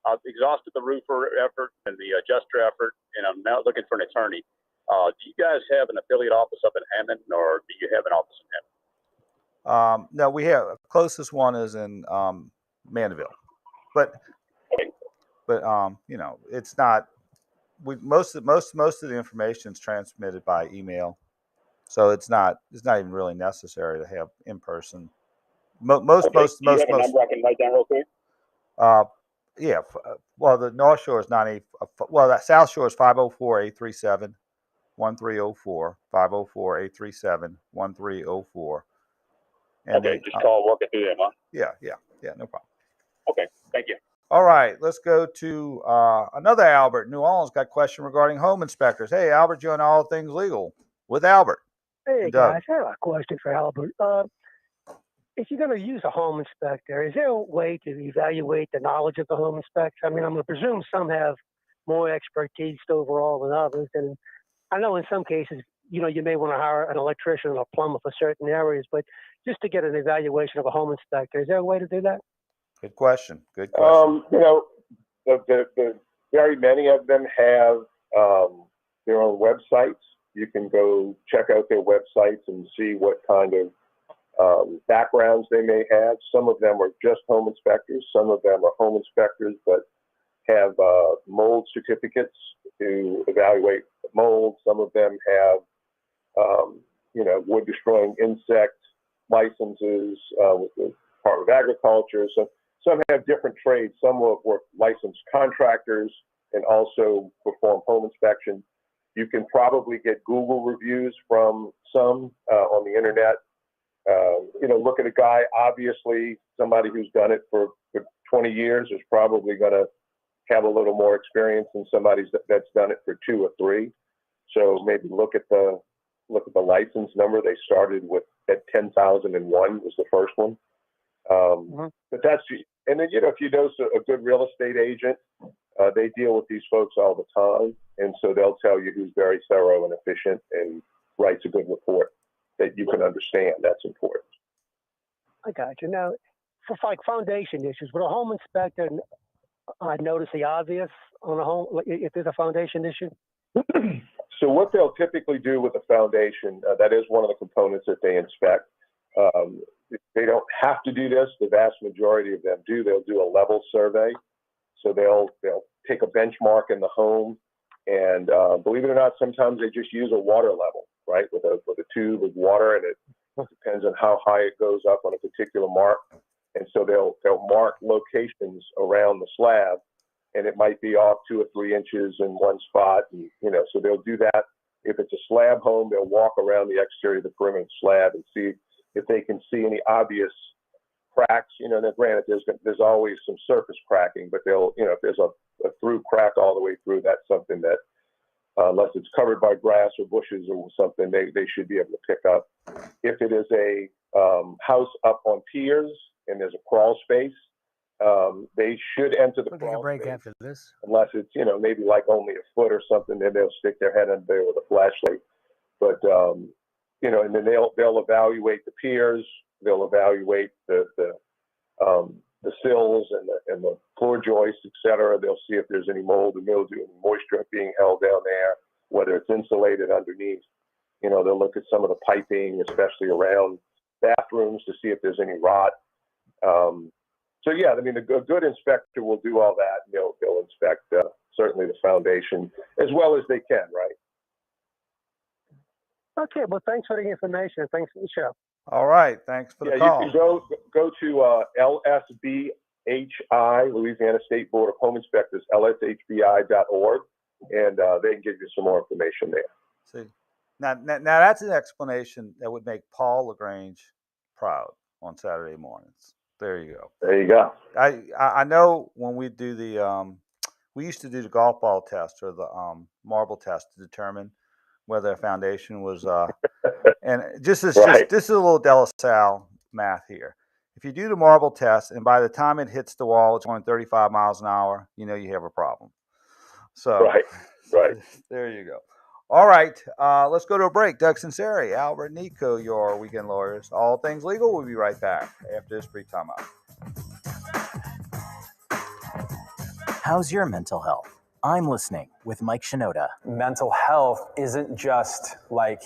I've exhausted the roofer effort and the adjuster effort, and I'm now looking for an attorney. Do you guys have an affiliate office up in Hammond, or do you have an office in Hammond? No, we have. Closest one is in Mandeville, but you know, it's not. Most of the information is transmitted by email, so it's not even really necessary to have in person. Most. Do you have a number I can write down real quick? Yeah. Well, the North Shore is 90. Well, that South Shore is 504-837-1304. 504-837-1304. Okay, just call. Walk it through them, huh? Yeah, no problem. Okay, thank you. All right, let's go to another Albert. New Orleans got a question regarding home inspectors. Hey, Albert, you're on All Things Legal with Albert. Hey, guys, I have a question for Albert. If you're going to use a home inspector, is there a way to evaluate the knowledge of the home inspector? I mean, I'm going to presume some have more expertise overall than others. And I know in some cases, you know, you may want to hire an electrician or plumber for certain areas, but just to get an evaluation of a home inspector, is there a way to do that? Good question. Good question. You know, the very many of them have their own websites. You can go check out their websites and see what kind of backgrounds they may have. Some of them are just home inspectors. Some of them are home inspectors but have mold certificates to evaluate mold. Some of them have, you know, wood destroying insect licenses with the Department of Agriculture. So some have different trades. Some will work licensed contractors and also perform home inspection. You can probably get Google reviews from some on the internet. You know, look at a guy, obviously somebody who's done it for 20 years is probably going to have a little more experience than somebody that's done it for 2 or 3. So maybe look at the license number. They started with at 10,001 was the first one. But that's, and then, you know, if you know a good real estate agent, they deal with these folks all the time. And so they'll tell you who's very thorough and efficient and writes a good report that you can understand. That's important. I got you. Now, for like foundation issues, with a home inspector, I notice the obvious, on a home if there's a foundation issue? So what they'll typically do with the foundation, that is one of the components that they inspect. They don't have to do this. The vast majority of them do. They'll do a level survey. So they'll take a benchmark in the home, and believe it or not, sometimes they just use a water level, right, with a tube of water, and it depends on how high it goes up on a particular mark. And so they'll mark locations around the slab, and it might be off 2 or 3 inches in one spot, and so they'll do that. If it's a slab home, they'll walk around the exterior of the perimeter slab and see if they can see any obvious cracks. Now granted, there's always some surface cracking, but they'll, if there's a through crack all the way through, that's something that, unless it's covered by grass or bushes or something, they should be able to pick up. If it is a house up on piers and there's a crawl space, they should enter the crawl break space, after this. unless it's, maybe like only a foot or something, then they'll stick their head in there with a flashlight. But, and then they'll evaluate the piers, they'll evaluate the sills and the floor joists, et cetera. They'll see if there's any mold or mildew and moisture being held down there, whether it's insulated underneath. They'll look at some of the piping, especially around bathrooms, to see if there's any rot. So yeah, I mean, a good inspector will do all that. And they'll inspect certainly the foundation as well as they can, right? Okay, well, thanks for the information. Thanks for the show. All right, thanks for the call. You can go to LSBHI, Louisiana State Board of Home Inspectors, lshbi.org, and they can give you some more information there. See, now that's an explanation that would make Paul LaGrange proud on Saturday mornings. There you go. There you go. I know when we do we used to do the golf ball test or the marble test to determine whether a foundation was, and this is a little De La Salle math here. If you do the marble test and by the time it hits the wall, it's going 35 miles an hour, you have a problem. So, right. There you go. All right, let's go to a break. Doug Sunseri, Albert Nicaud, your weekend lawyers. All things legal. We'll be right back after this brief timeout. How's your mental health? I'm listening with Mike Shinoda. Mental health isn't just like,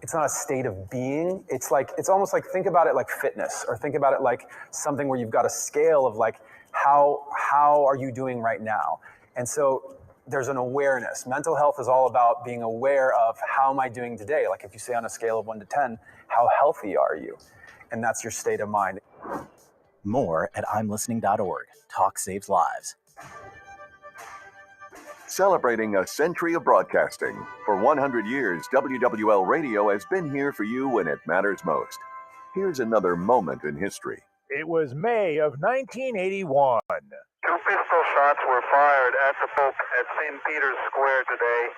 it's not a state of being. It's almost like, think about it like fitness, or think about it like something where you've got a scale of like, how are you doing right now? And so there's an awareness. Mental health is all about being aware of how am I doing today? Like if you say on a scale of 1 to 10, how healthy are you? And that's your state of mind. More at imlistening.org. Talk saves lives. Celebrating a century of broadcasting. For 100 years, WWL Radio has been here for you when it matters most. Here's another moment in history. It was May of 1981. 2 pistol shots were fired at the Pope at St. Peter's Square today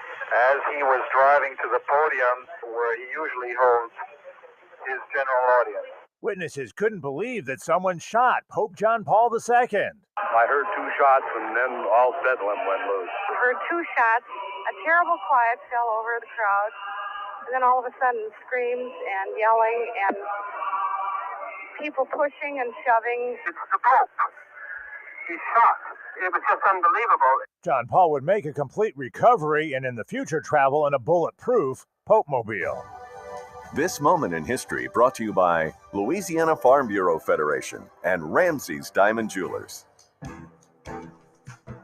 as he was driving to the podium where he usually holds his general audience. Witnesses couldn't believe that someone shot Pope John Paul II. I heard 2 shots and then all bedlam went loose. We heard 2 shots, a terrible quiet fell over the crowd, and then all of a sudden screams and yelling and people pushing and shoving. It's the Pope. He's shot. It was just unbelievable. John Paul would make a complete recovery and in the future travel in a bulletproof Pope-mobile. This moment in history brought to you by Louisiana Farm Bureau Federation and Ramsey's Diamond Jewelers.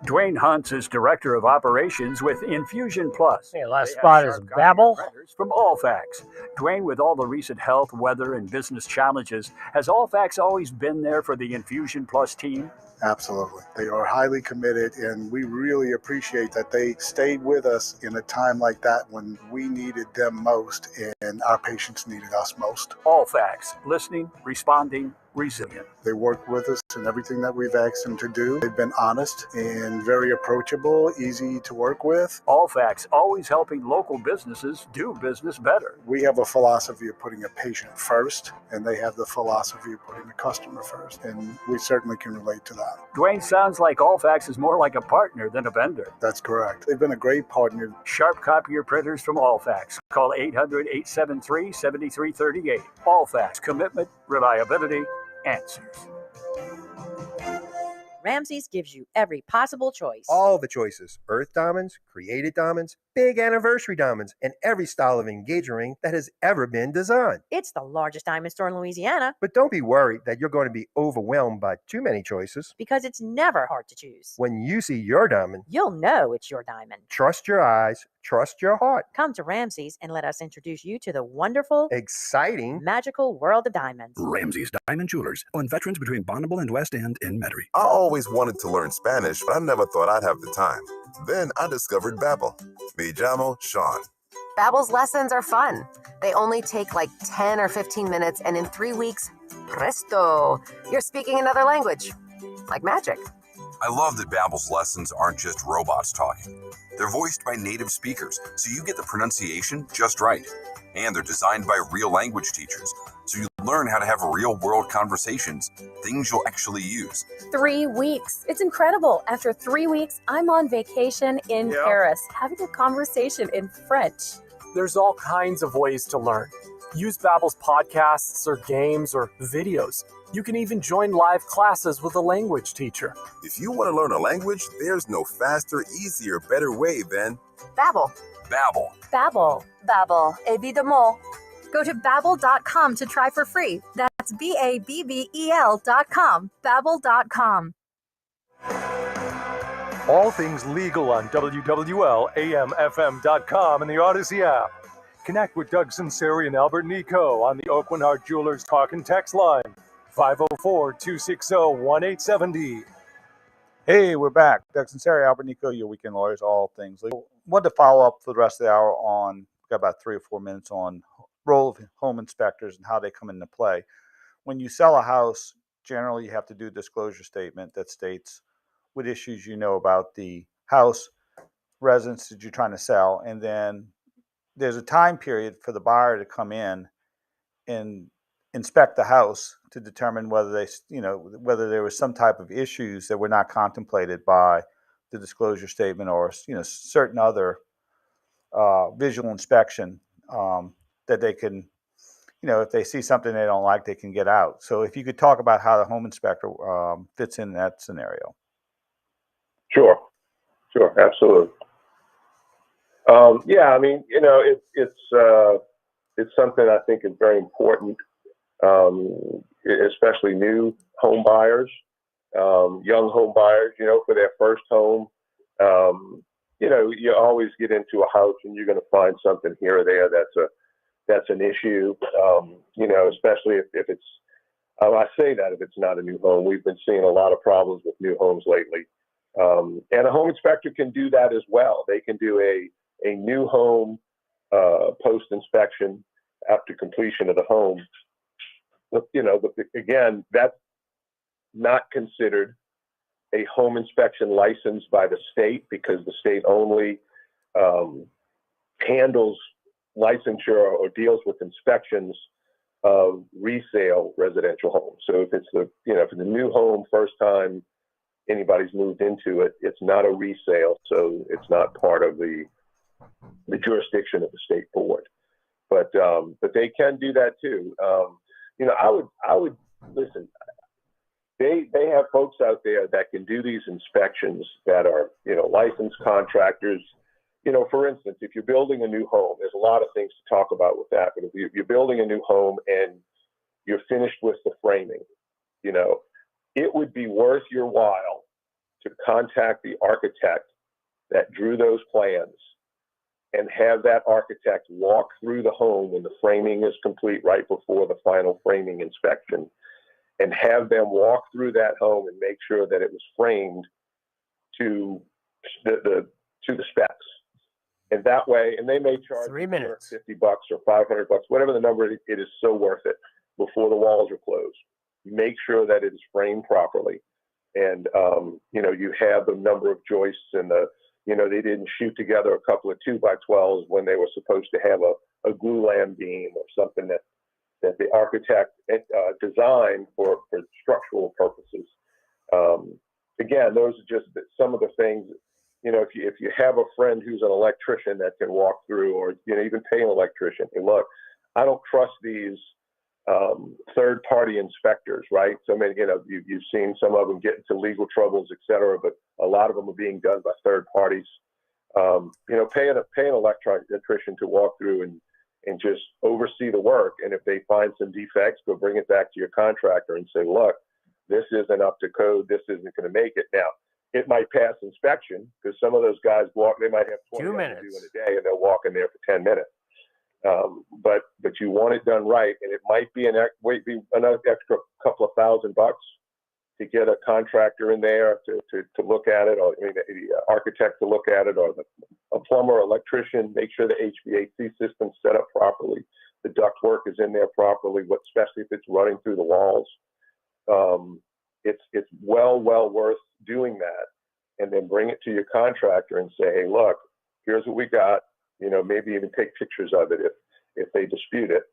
Dwayne Huntz is Director of Operations with Infusion Plus. Hey, last spot is Babel. From Allfax. Dwayne, with all the recent health, weather, and business challenges, has Allfax always been there for the Infusion Plus team? Absolutely. They are highly committed, and we really appreciate that they stayed with us in a time like that when we needed them most and our patients needed us most. Allfax. Listening, responding, resilient. They work with us in everything that we've asked them to do. They've been honest and very approachable, easy to work with. Allfax, always helping local businesses do business better. We have a philosophy of putting a patient first, and they have the philosophy of putting the customer first, and we certainly can relate to that. Dwayne, sounds like Allfax is more like a partner than a vendor. That's correct. They've been a great partner. Sharp copier printers from Allfax. Call 800-873-7338. Allfax, commitment, reliability, answers. Ramsey's gives you every possible choice. All the choices: earth diamonds, created diamonds, big anniversary diamonds, and every style of engagement ring that has ever been designed. It's the largest diamond store in Louisiana. But don't be worried that you're going to be overwhelmed by too many choices. Because it's never hard to choose. When you see your diamond, you'll know it's your diamond. Trust your eyes, trust your heart. Come to Ramsey's and let us introduce you to the wonderful, exciting, magical world of diamonds. Ramsey's Diamond Jewelers on Veterans between Bonneville and West End in Metairie. I always wanted to learn Spanish, but I never thought I'd have the time. Then I discovered Babbel. Me llamo Sean. Babbel's lessons are fun. They only take like 10 or 15 minutes, and in 3 weeks, presto, you're speaking another language. Like magic. I love that Babbel's lessons aren't just robots talking. They're voiced by native speakers, so you get the pronunciation just right. And they're designed by real language teachers, so you learn how to have real-world conversations, things you'll actually use. 3 weeks. It's incredible. After 3 weeks, I'm on vacation in Paris, having a conversation in French. There's all kinds of ways to learn. Use Babbel's podcasts or games or videos. You can even join live classes with a language teacher. If you want to learn a language, there's no faster, easier, better way than Babbel. Babbel. Babbel. Babbel. Évidemment. Go to Babbel.com to try for free. That's Babbel.com. Babbel.com. All things legal on WWL-AMFM.com and the Odyssey app. Connect with Doug Sunseri and Albert Nicaud on the Oakland Heart Jewelers Talk and Text line, 504-260-1870. Hey, we're back. Doug Sunseri, Albert Nicaud, your weekend lawyers, all things legal. Wanted to follow up for the rest of the hour on, we've got about 3 or 4 minutes on role of home inspectors and how they come into play. When you sell a house, generally you have to do a disclosure statement that states what issues you know about the house, residence that you're trying to sell, and then there's a time period for the buyer to come in and inspect the house to determine whether whether there was some type of issues that were not contemplated by the disclosure statement or certain other visual inspection that they can, if they see something they don't like, they can get out. So if you could talk about how the home inspector fits in that scenario. Sure, absolutely. Yeah, I mean, it's something I think is very important, especially new home buyers, young home buyers, for their first home. You always get into a house and you're going to find something here or there that's an issue, especially if it's, I say that if it's not a new home. We've been seeing a lot of problems with new homes lately. And a home inspector can do that as well. They can do a new home post-inspection after completion of the home. But again, that's not considered a home inspection license by the state because the state only handles licensure or deals with inspections of resale residential homes. So if it's the new home, first time anybody's moved into it, it's not a resale, so it's not part of the jurisdiction of the state board. But they can do that too. I would listen. They have folks out there that can do these inspections that are licensed contractors. For instance, if you're building a new home, there's a lot of things to talk about with that. But if you're building a new home and you're finished with the framing, it would be worth your while to contact the architect that drew those plans and have that architect walk through the home when the framing is complete right before the final framing inspection, and have them walk through that home and make sure that it was framed to the specs. And that way, and they may charge 3 minutes, $50 or $500, whatever the number, it is so worth it before the walls are closed. Make sure that it is framed properly. And, you have the number of joists and they didn't shoot together a couple of 2x12s when they were supposed to have a glulam beam or something that the architect designed for structural purposes. Again, those are just some of the things, if you have a friend who's an electrician that can walk through, or, even pay an electrician. Hey, look, I don't trust these third-party inspectors, right? So, I mean, you've seen some of them get into legal troubles, et cetera, but a lot of them are being done by third parties. Pay an electrician to walk through and just oversee the work. And if they find some defects, go bring it back to your contractor and say, look, this isn't up to code. This isn't going to make it. Now, it might pass inspection because some of those guys they might have 20 minutes to do in a day and they'll walk in there for 10 minutes. But you want it done right, and it might be another extra couple of $1,000 to get a contractor in there to look at it, or an architect to look at it, or a plumber, electrician, make sure the HVAC system's set up properly, the ductwork is in there properly, especially if it's running through the walls. It's well worth doing that, and then bring it to your contractor and say, hey, look, here's what we got. Maybe even take pictures of it if they dispute it.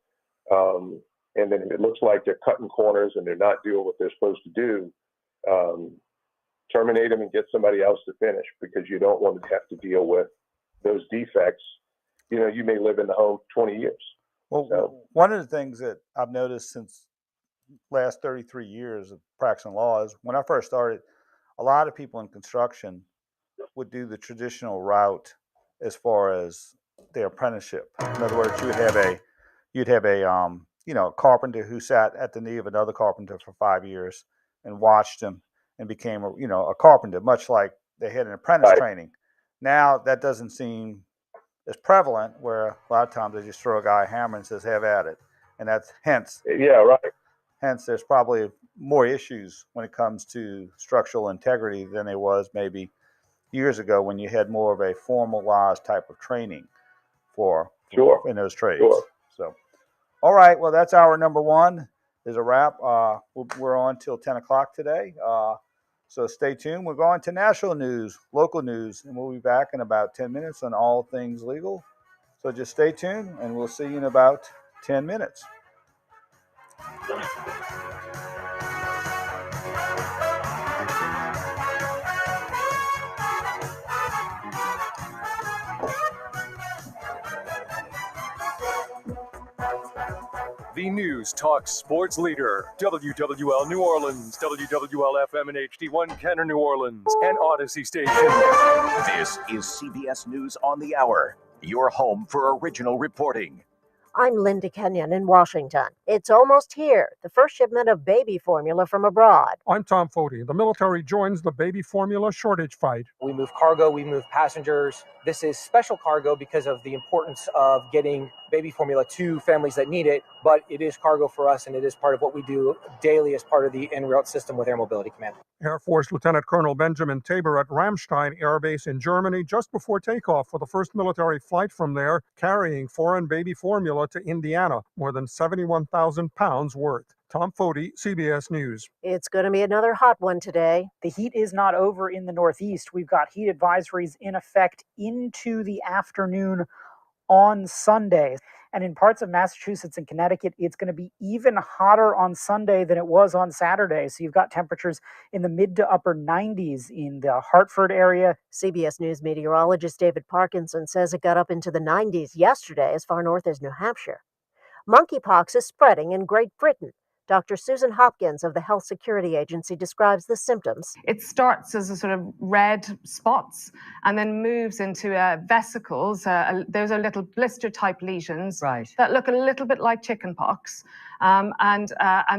And then if it looks like they're cutting corners and they're not doing what they're supposed to do, terminate them and get somebody else to finish, because you don't want to have to deal with those defects. You may live in the home 20 years. Well, one of the things that I've noticed since last 33 years of practicing law is when I first started, a lot of people in construction would do the traditional route as far as their apprenticeship. In other words, you'd have a carpenter who sat at the knee of another carpenter for 5 years and watched him and became a carpenter, much like they had an apprentice training. Now that doesn't seem as prevalent, where a lot of times they just throw a guy a hammer and says, have at it. And that's hence there's probably more issues when it comes to structural integrity than there was maybe years ago when you had more of a formalized type of training in those trades. So, all right, well, that's hour number one is a wrap. We're on till 10 o'clock today. So stay tuned. We're going to national news, local news, and we'll be back in about 10 minutes on all things legal. So just stay tuned, and we'll see you in about 10 minutes. The News Talk sports leader, WWL New Orleans, WWL FM and HD1 Kenner New Orleans, and Odyssey Station. This is CBS News on the Hour, your home for original reporting. I'm Linda Kenyon in Washington. It's almost here, the first shipment of baby formula from abroad. I'm Tom Foti. The military joins the baby formula shortage fight. We move cargo, we move passengers. This is special cargo because of the importance of getting baby formula to families that need it, but it is cargo for us, and it is part of what we do daily as part of the en route system with Air Mobility Command. Air Force Lieutenant Colonel Benjamin Tabor at Ramstein Air Base in Germany just before takeoff for the first military flight from there, carrying foreign baby formula to Indiana, more than 71,000 pounds worth. Tom Foti, CBS News. It's going to be another hot one today. The heat is not over in the Northeast. We've got heat advisories in effect into the afternoon on Sunday. And in parts of Massachusetts and Connecticut, it's going to be even hotter on Sunday than it was on Saturday. So you've got temperatures in the mid to upper 90s in the Hartford area. CBS News meteorologist David Parkinson says it got up into the 90s yesterday as far north as New Hampshire. Monkeypox is spreading in Great Britain. Dr. Susan Hopkins of the Health Security Agency describes the symptoms. It starts as a sort of red spots and then moves into vesicles. Those are little blister-type lesions that look a little bit like chickenpox, and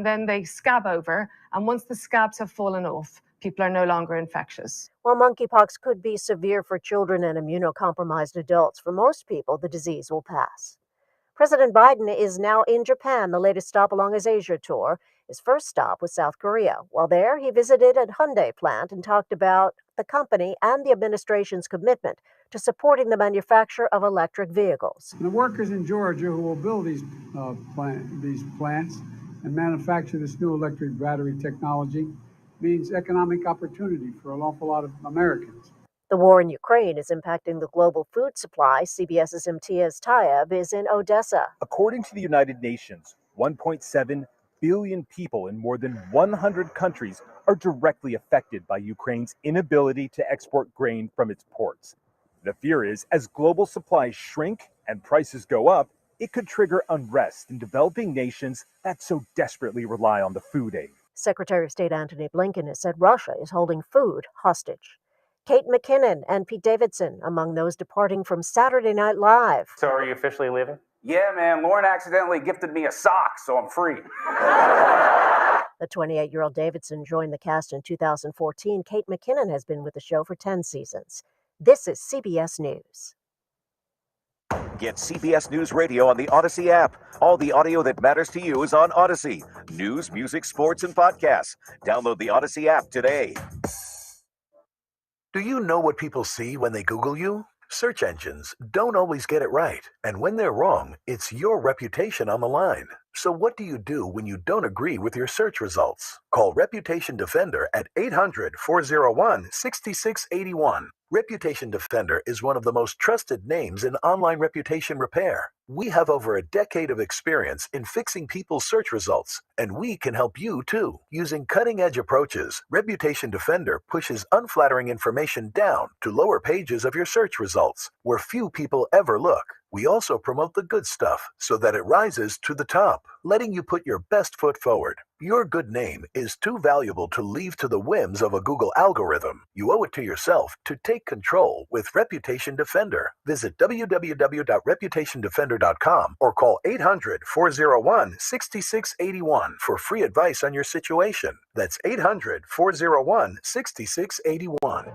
then they scab over. And once the scabs have fallen off, people are no longer infectious. While monkeypox could be severe for children and immunocompromised adults, for most people, the disease will pass. President Biden is now in Japan, the latest stop along his Asia tour. His first stop was South Korea. While there, he visited a Hyundai plant and talked about the company and the administration's commitment to supporting the manufacture of electric vehicles. The workers in Georgia who will build these plants and manufacture this new electric battery technology means economic opportunity for an awful lot of Americans. The war in Ukraine is impacting the global food supply. CBS's Imtiaz Tayeb is in Odessa. According to the United Nations, 1.7 billion people in more than 100 countries are directly affected by Ukraine's inability to export grain from its ports. The fear is, as global supplies shrink and prices go up, it could trigger unrest in developing nations that so desperately rely on the food aid. Secretary of State Antony Blinken has said Russia is holding food hostage. Kate McKinnon and Pete Davidson among those departing from Saturday Night Live. So are you officially leaving? Yeah, man. Lauren accidentally gifted me a sock, so I'm free. The 28-year-old Davidson joined the cast in 2014. Kate McKinnon has been with the show for 10 seasons. This is CBS News. Get CBS News Radio on the Odyssey app. All the audio that matters to you is on Odyssey. News, music, sports, and podcasts. Download the Odyssey app today. Do you know what people see when they Google you? Search engines don't always get it right. And when they're wrong, it's your reputation on the line. So what do you do when you don't agree with your search results? Call Reputation Defender at 800-401-6681. Reputation Defender is one of the most trusted names in online reputation repair. We have over a decade of experience in fixing people's search results, and we can help you too. Using cutting-edge approaches, Reputation Defender pushes unflattering information down to lower pages of your search results, where few people ever look. We also promote the good stuff so that it rises to the top, letting you put your best foot forward. Your good name is too valuable to leave to the whims of a Google algorithm. You owe it to yourself to take control with Reputation Defender. Visit www.reputationdefender.com or call 800-401-6681 for free advice on your situation. That's 800-401-6681.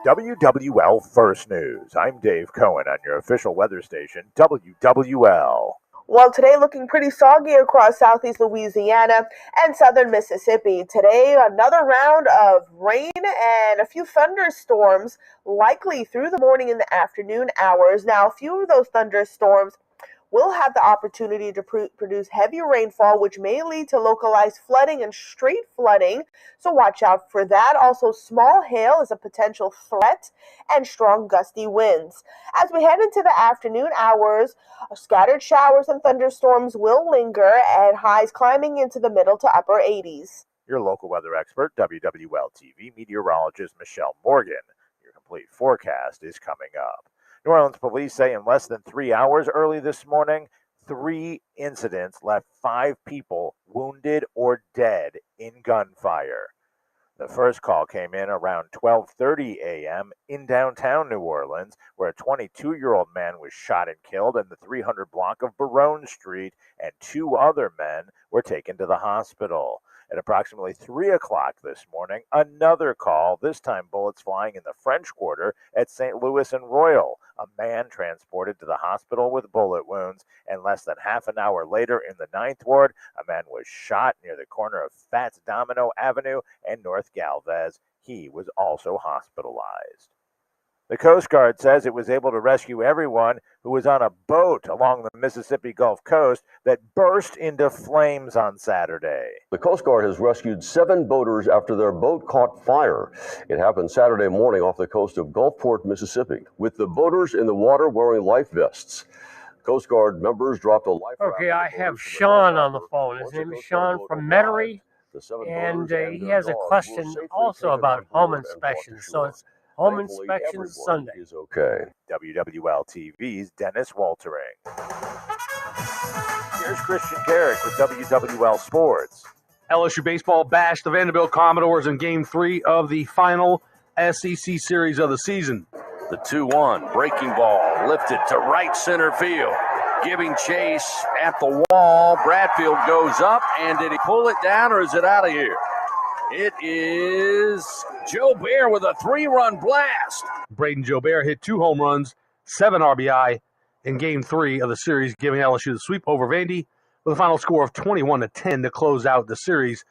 WWL First News. I'm Dave Cohen on your official weather station, WWL. Well, today looking pretty soggy across southeast Louisiana and southern Mississippi. Today, another round of rain and a few thunderstorms likely through the morning and the afternoon hours. Now, a few of those thunderstorms will have the opportunity to produce heavy rainfall, which may lead to localized flooding and street flooding. So watch out for that. Also, small hail is a potential threat and strong gusty winds. As we head into the afternoon hours, scattered showers and thunderstorms will linger and highs climbing into the middle to upper 80s. Your local weather expert, WWL TV meteorologist Michelle Morgan. Your complete forecast is coming up. New Orleans police say in less than 3 hours early this morning, 3 incidents left 5 people wounded or dead in gunfire. The first call came in around 12:30 a.m. in downtown New Orleans, where a 22-year-old man was shot and killed in the 300 block of Barone Street, and 2 other men were taken to the hospital. At approximately 3 o'clock this morning, another call, this time bullets flying in the French Quarter at St. Louis and Royal. A man transported to the hospital with bullet wounds, and less than half an hour later in the 9th Ward, a man was shot near the corner of Fats Domino Avenue and North Galvez. He was also hospitalized. The Coast Guard says it was able to rescue everyone who was on a boat along the Mississippi Gulf Coast that burst into flames on Saturday. The Coast Guard has rescued 7 boaters after their boat caught fire. It happened Saturday morning off the coast of Gulfport, Mississippi, with the boaters in the water wearing life vests. Coast Guard members dropped a life raft. Okay, I have Sean on the phone. His name is Sean from Metairie, and he has a question also about home inspections. So it's Home Inspections Sunday. Is okay. WWL TV's Dennis Waltering. Here's Christian Garrick with WWL Sports. LSU baseball bashed the Vanderbilt Commodores in Game 3 of the final SEC series of the season. The 2-1 breaking ball lifted to right center field. Giving chase at the wall. Bradfield goes up, and did he pull it down or is it out of here? It is Joe Bear with a 3-run blast. Braden Joe Bear hit 2 home runs, 7 RBI in Game 3 of the series, giving LSU the sweep over Vandy with a final score of 21-10 to close out the series.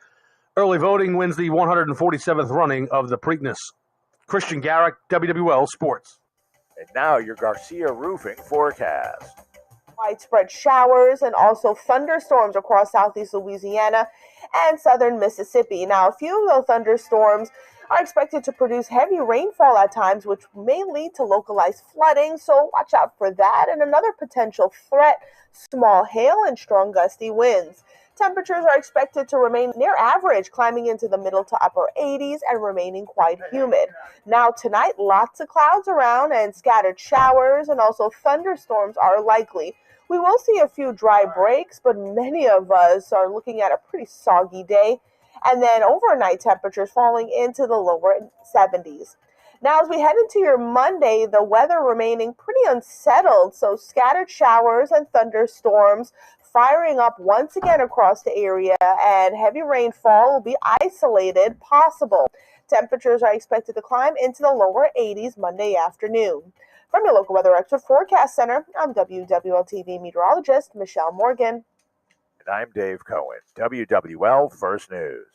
Early voting wins the 147th running of the Preakness. Christian Garrick, WWL Sports. And now your Garcia Roofing forecast. Widespread showers and also thunderstorms across southeast Louisiana and southern Mississippi. Now, a few of those thunderstorms are expected to produce heavy rainfall at times, which may lead to localized flooding, so watch out for that. And another potential threat, small hail and strong gusty winds. Temperatures are expected to remain near average, climbing into the middle to upper 80s and remaining quite humid. Now tonight, lots of clouds around and scattered showers and also thunderstorms are likely. We will see a few dry breaks, but many of us are looking at a pretty soggy day. And then overnight temperatures falling into the lower 70s. Now, as we head into your Monday, the weather remaining pretty unsettled, so scattered showers and thunderstorms firing up once again across the area, and heavy rainfall will be isolated possible. Temperatures are expected to climb into the lower 80s Monday afternoon. From your local weather expert forecast center, I'm WWL-TV meteorologist Michelle Morgan. And I'm Dave Cohen, WWL First News.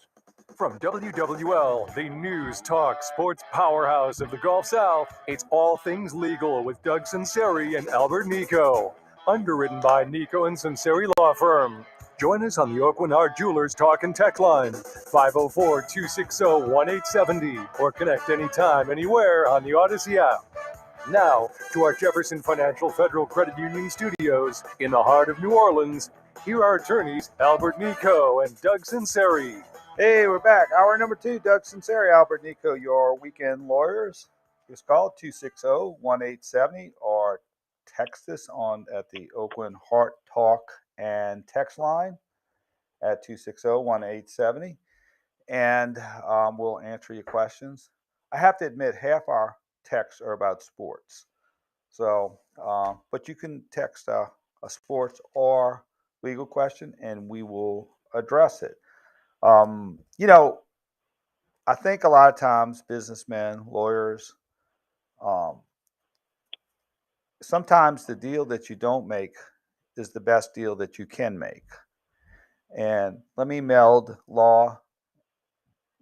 From WWL, the news, talk, sports powerhouse of the Gulf South, it's All Things Legal with Doug Sunseri and Albert Nicaud. Underwritten by Nicaud and Sunseri Law Firm. Join us on the Oakland Art Jewelers Talk and Text line, 504-260-1870, or connect anytime, anywhere on the Odyssey app. Now, to our Jefferson Financial Federal Credit Union studios in the heart of New Orleans, here are attorneys Albert Nicaud and Doug Sunseri. Hey, we're back. Hour number 2, Doug Sunseri, Albert Nicaud, your weekend lawyers. Just call 260-1870 or text us at the Oakland Heart Talk and text line at 260-1870, and we'll answer your questions. I have to admit, half our texts are about sports. So, but you can text a sports or legal question, and we will address it. I think a lot of times businessmen, lawyers, sometimes the deal that you don't make is the best deal that you can make. And let me meld law,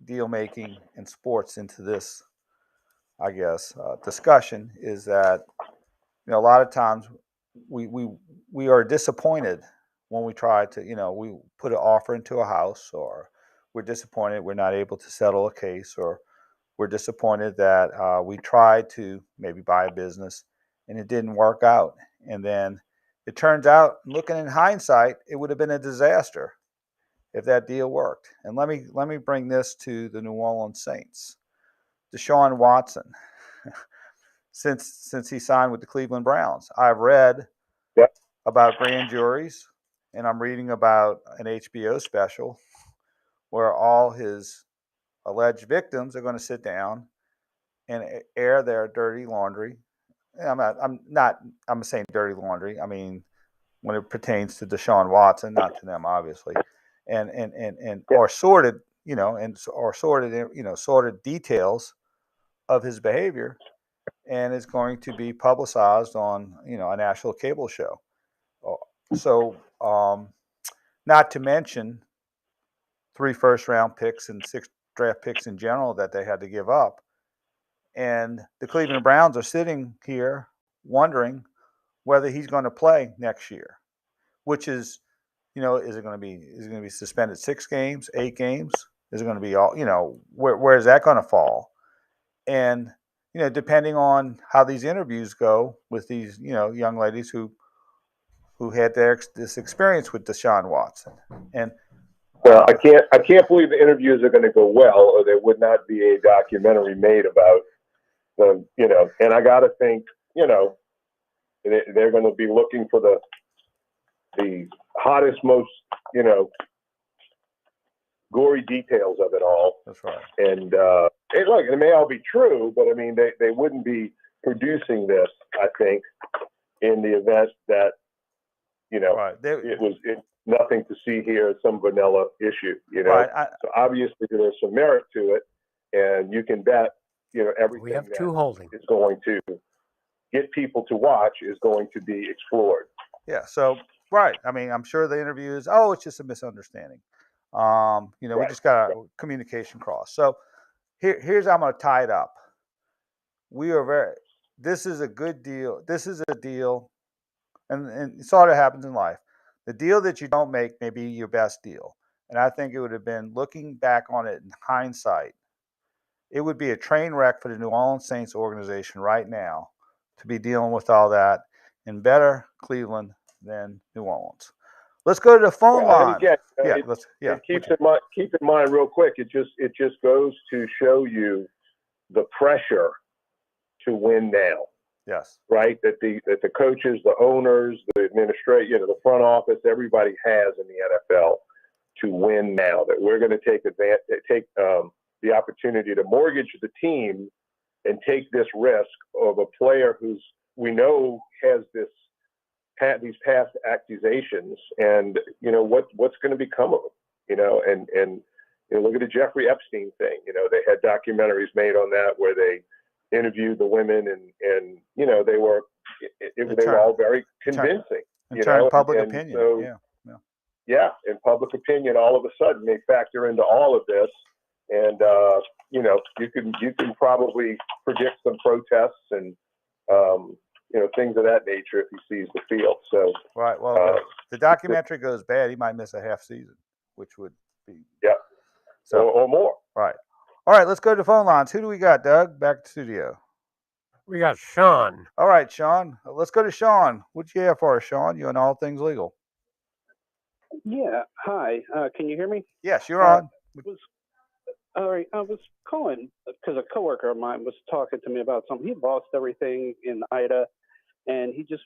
deal making, and sports into this, I guess, discussion. Is that a lot of times we are disappointed when we try to, we put an offer into a house, or we're disappointed we're not able to settle a case, or we're disappointed that we tried to maybe buy a business and it didn't work out. And then it turns out, looking in hindsight, it would have been a disaster if that deal worked. And let me bring this to the New Orleans Saints. Deshaun Watson, since he signed with the Cleveland Browns, I've read about grand juries, and I'm reading about an HBO special where all his alleged victims are going to sit down and air their dirty laundry. I'm saying dirty laundry. I mean, when it pertains to Deshaun Watson, not to them, obviously, and or sorted, sorted details of his behavior, and is going to be publicized on, a national cable show. So, not to mention 3 first-round picks and 6 draft picks in general that they had to give up. And the Cleveland Browns are sitting here wondering whether he's going to play next year, which is, is it going to be suspended 6 games, 8 games? Is it going to be all, where is that going to fall? And, depending on how these interviews go with these, young ladies who had this experience with Deshaun Watson. And well, I can't believe the interviews are going to go well, or there would not be a documentary made about them, and I got to think, they're going to be looking for the hottest, most, gory details of it all. That's right. And look, it may all be true, but I mean, they wouldn't be producing this, I think, in the event that, right. it was nothing to see here, some vanilla issue, Right. So obviously there's some merit to it, and you can bet, everything We have that 2 holding. is going to get people to watch is going to be explored. Yeah. So, right. I mean, I'm sure the interview is, it's just a misunderstanding. We just got a communication cross. So here's how I'm going to tie it up. This is a good deal. This is a deal, and it sort of happens in life. The deal that you don't make may be your best deal. And I think it would have been, looking back on it in hindsight, it would be a train wreck for the New Orleans Saints organization right now to be dealing with all that, in better Cleveland than New Orleans. Let's go to the phone Well, and line. again, Yeah, keep in mind real quick. It just goes to show you the pressure to win now. Yes. Right. That the coaches, the owners, the administration, the front office, everybody has in the NFL to win now. That we're going to take the opportunity to mortgage the team and take this risk of a player who's we know has these past accusations, and what's going to become of him. And look at the Jeffrey Epstein thing. They had documentaries made on that where they interviewed the women, and they were all very convincing. And public and opinion. So, yeah. And public opinion all of a sudden may factor into all of this, and you can probably predict some protests and things of that nature if he sees the field. So right. Well, the documentary goes bad, he might miss a half season, which would be or more. Right. All right, let's go to the phone lines. Who do we got, Doug? Back to studio. We got Sean. All right, Sean. Let's go to Sean. What you have for us, Sean? You and all things legal. Yeah. Hi. Can you hear me? Yes, you're on. All right. I was calling because a coworker of mine was talking to me about something. He lost everything in Ida, and he just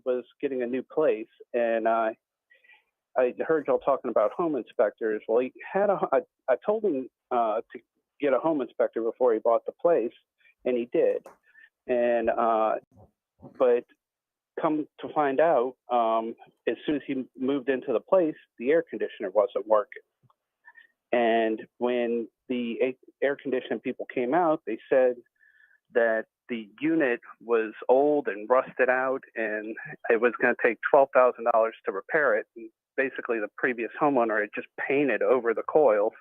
was getting a new place. And I heard y'all talking about home inspectors. Well, he had I told him to get a home inspector before he bought the place, and he did. And but come to find out, as soon as he moved into the place, the air conditioner wasn't working. And when the air conditioning people came out, they said that the unit was old and rusted out, and it was going to take $12,000 to repair it. And basically, the previous homeowner had just painted over the coils.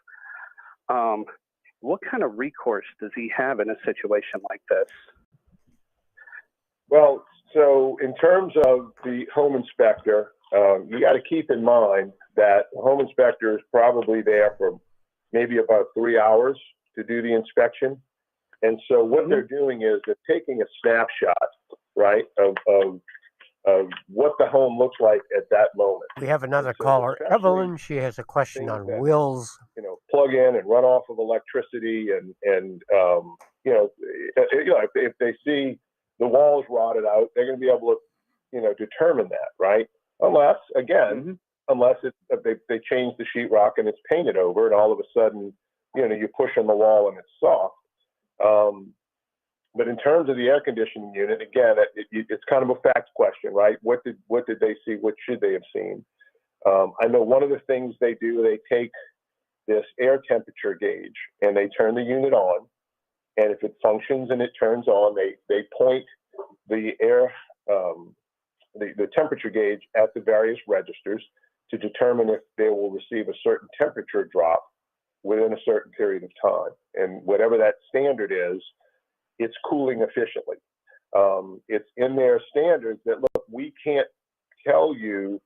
What kind of recourse does he have in a situation like this? Well, so in terms of the home inspector, you got to keep in mind that the home inspector is probably there for maybe about 3 hours to do the inspection. And so what they're doing is they're taking a snapshot, right, of what the home looks like at that moment. We have another caller, Evelyn. She has a question on wills. Plug in and run off of electricity, and if they see the walls rotted out, they're going to be able to, determine that, right? Unless they change the sheetrock and it's painted over, and all of a sudden, you push on the wall and it's soft. But in terms of the air conditioning unit, again, it's kind of a fact question, right? What did they see? What should they have seen? I know one of the things they do, they take this air temperature gauge and they turn the unit on, and if it functions and it turns on, they point the air the temperature gauge at the various registers to determine if they will receive a certain temperature drop within a certain period of time. And whatever that standard is, it's cooling efficiently. It's in their standards that, look, we can't tell you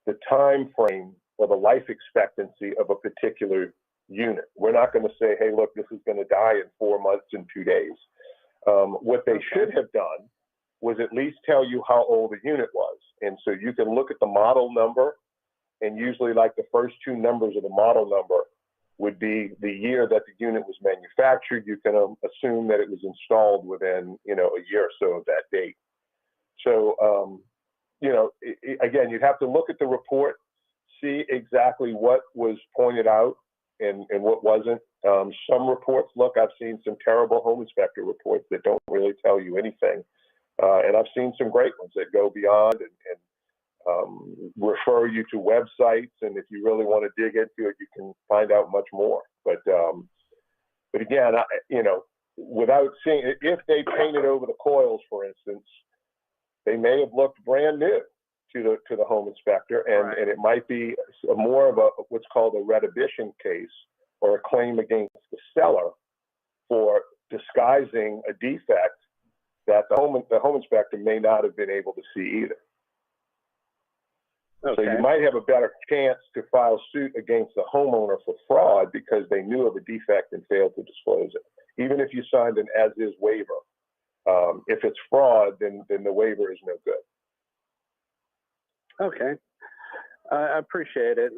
the time frame or the life expectancy of a particular unit. We're not going to say, hey, look, this is going to die in 4 months and 2 days. What they should have done was at least tell you how old the unit was. And so you can look at the model number, and usually like the first two numbers of the model number would be the year that the unit was manufactured. You can assume that it was installed within, a year or so of that date. So, again, you'd have to look at the report, see exactly what was pointed out and what wasn't. Some reports, look, I've seen some terrible home inspector reports that don't really tell you anything. And I've seen some great ones that go beyond and refer you to websites. And if you really want to dig into it, you can find out much more. But again, without seeing, if they painted over the coils, for instance, they may have looked brand new to the home inspector, and it might be more of what's called a retribution case, or a claim against the seller for disguising a defect that the home inspector may not have been able to see either. Okay. So you might have a better chance to file suit against the homeowner for fraud because they knew of a defect and failed to disclose it, even if you signed an as-is waiver. If it's fraud, then the waiver is no good. Okay. I appreciate it.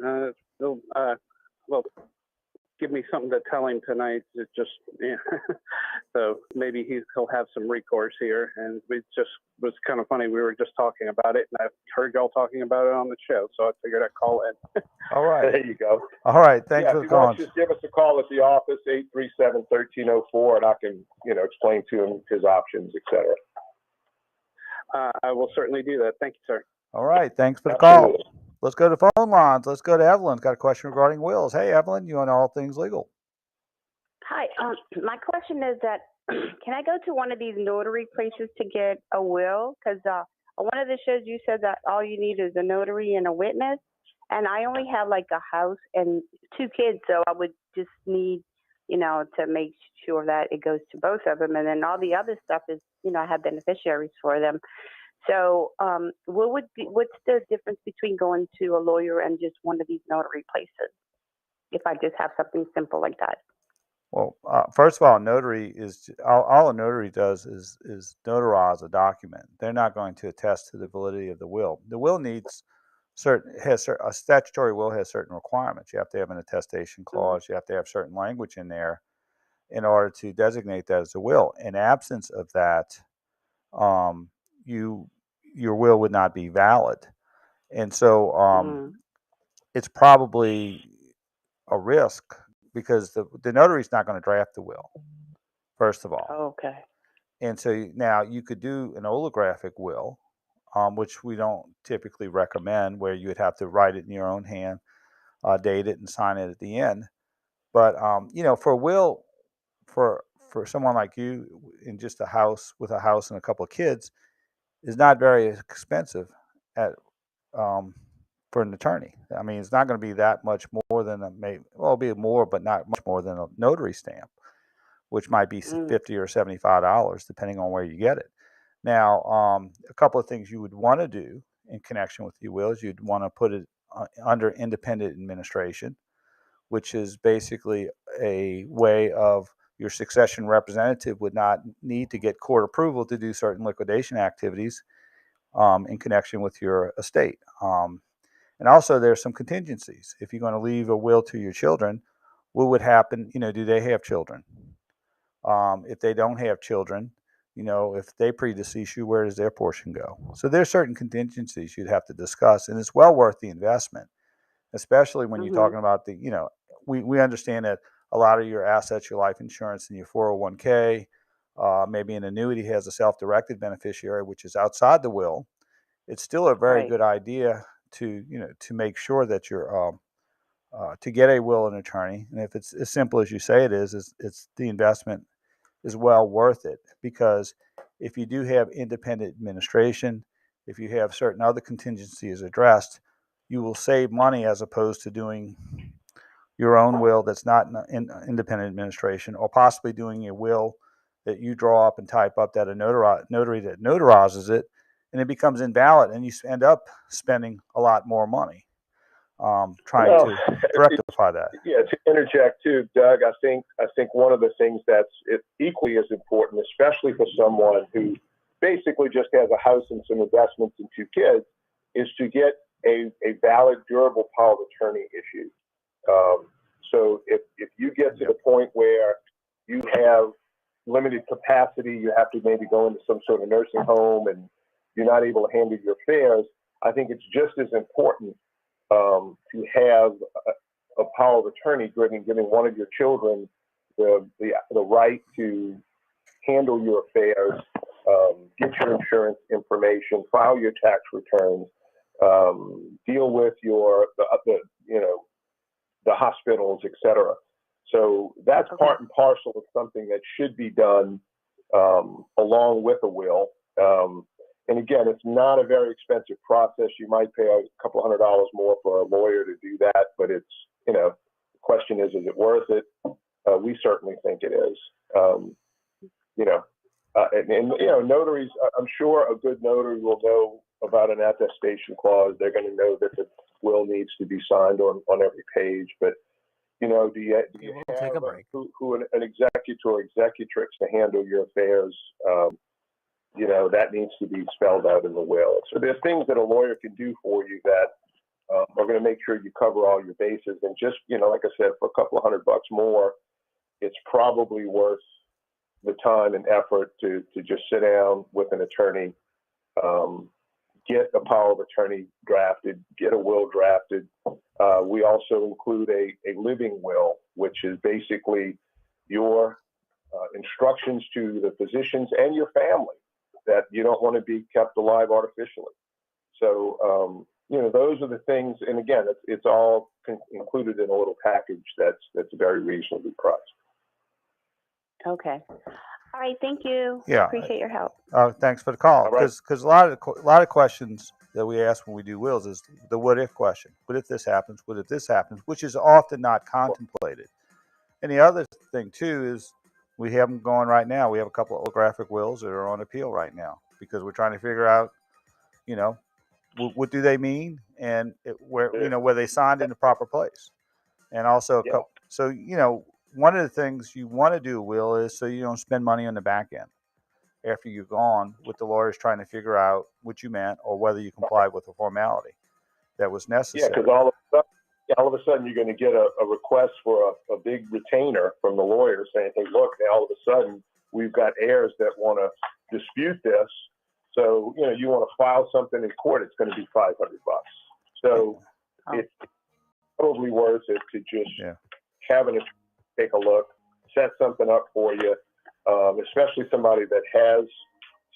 Well, give me something to tell him tonight. It just, yeah. So maybe he'll have some recourse here. And it just was kind of funny. We were just talking about it, and I heard y'all talking about it on the show, so I figured I'd call in. All right. There you go. All right. Thanks for if the you want, calling. just give us a call at the office, 837-1304, and I can, explain to him his options, et cetera. I will certainly do that. Thank you, sir. All right. Thanks for the Absolutely. call. Let's go to phone lines. Let's go to Evelyn. Got a question regarding wills. Hey, Evelyn, you on all things legal? Hi. My question is that can I go to one of these notary places to get a will? Because on one of the shows you said that all you need is a notary and a witness, and I only have like a house and 2 kids, so I would just need, to make sure that it goes to both of them, and then all the other stuff is, I have beneficiaries for them. So, what's the difference between going to a lawyer and just one of these notary places? If I just have something simple like that. Well, first of all, notary is all a notary does is notarize a document. They're not going to attest to the validity of the will. The will needs a statutory will has certain requirements. You have to have an attestation clause. You have to have certain language in there in order to designate that as a will. In absence of that, your will would not be valid. And so it's probably a risk because the notary is not going to draft the will, first of all. Okay. And so now you could do an holographic will, which we don't typically recommend, where you would have to write it in your own hand, date it, and sign it at the end. But for a will, for someone like you in just a house with a house and a couple of kids, is not very expensive for an attorney. I mean, it's not going to be that much more than it'll be more, but not much more than a notary stamp, which might be $50 or $75, depending on where you get it. Now, a couple of things you would want to do in connection with your will is you'd want to put it under independent administration, which is basically a way of your succession representative would not need to get court approval to do certain liquidation activities in connection with your estate. And also there's some contingencies. If you're going to leave a will to your children, what would happen? Do they have children? If they don't have children, if they predecease you, where does their portion go? So there's certain contingencies you'd have to discuss, and it's well worth the investment, especially when you're talking about we understand that a lot of your assets, your life insurance and your 401k, maybe an annuity has a self-directed beneficiary, which is outside the will. It's still a very good idea to make sure that you're to get a will and attorney, and if it's as simple as you say it is it's the investment is well worth it, because if you do have independent administration, if you have certain other contingencies addressed, you will save money as opposed to doing your own will that's not in independent administration, or possibly doing a will that you draw up and type up that a notary that notarizes it, and it becomes invalid, and you end up spending a lot more money trying to rectify that. Yeah, to interject too, Doug, I think one of the things that's equally as important, especially for someone who basically just has a house and some investments and 2 kids, is to get a valid, durable power of attorney issued. So if you get to the point where you have limited capacity, you have to maybe go into some sort of nursing home and you're not able to handle your affairs, I think it's just as important to have a power of attorney giving one of your children the right to handle your affairs, get your insurance information, file your tax returns, deal with the hospitals, etc. So that's part and parcel of something that should be done along with a will. And again, it's not a very expensive process. You might pay a couple $100 more for a lawyer to do that, but it's, the question is it worth it? We certainly think it is. Notaries, I'm sure a good notary will know about an attestation clause. They're going to know that the will needs to be signed on every page. But, do you have an executor or executrix to handle your affairs? That needs to be spelled out in the will. So there's things that a lawyer can do for you that are are going to make sure you cover all your bases. And just, like I said, for a couple of $100 more, it's probably worth the time and effort to just sit down with an attorney, get a power of attorney drafted, get a will drafted. We also include a living will, which is basically your instructions to the physicians and your family that you don't want to be kept alive artificially. So, those are the things. And again, it's all included in a little package that's very reasonably priced. Okay. All right. Thank you. Yeah. Appreciate your help. Thanks for the call. Right. Because a lot of questions that we ask when we do wills is the what if question. What if this happens? What if this happens? Which is often not contemplated. And the other thing too is we have them going right now. We have a couple of holographic wills that are on appeal right now because we're trying to figure out, what do they mean and where they signed in the proper place, and also one of the things you want to do a will is so you don't spend money on the back end after you're gone with the lawyers trying to figure out what you meant or whether you complied with the formality that was necessary. Yeah, because all of a sudden you're going to get a request for a big retainer from the lawyer saying, hey, look, now all of a sudden we've got heirs that want to dispute this. So, you want to file something in court, it's going to be $500. So it's probably worth it to just have it take a look, set something up for you, especially somebody that has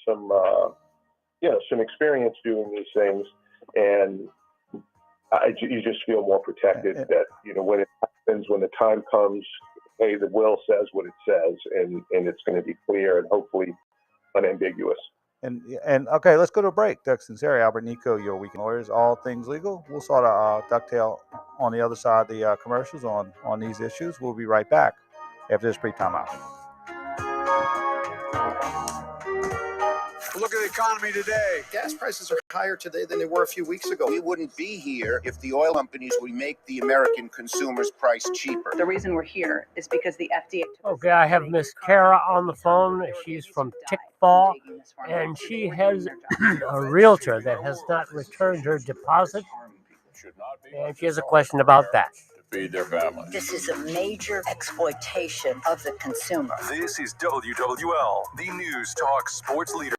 some experience doing these things. And you just feel more protected that, when it happens, when the time comes, hey, the will says what it says, and it's going to be clear and hopefully unambiguous. And okay, let's go to a break. Doug Sunseri, Albert Nicaud, your weekend lawyers, all things legal. We'll sort of ducktail on the other side of the commercials on these issues. We'll be right back after this brief time out. Look at the economy today. Gas prices are higher today than they were a few weeks ago. We wouldn't be here if the oil companies would make the American consumer's price cheaper. The reason we're here is because the FDA... Okay, I have Miss Kara on the phone. She's from Tickfaw, and she has a realtor that has not returned her deposit, and she has a question about that. Feed their family. This is a major exploitation of the consumer. This is WWL, the News Talk Sports Leader.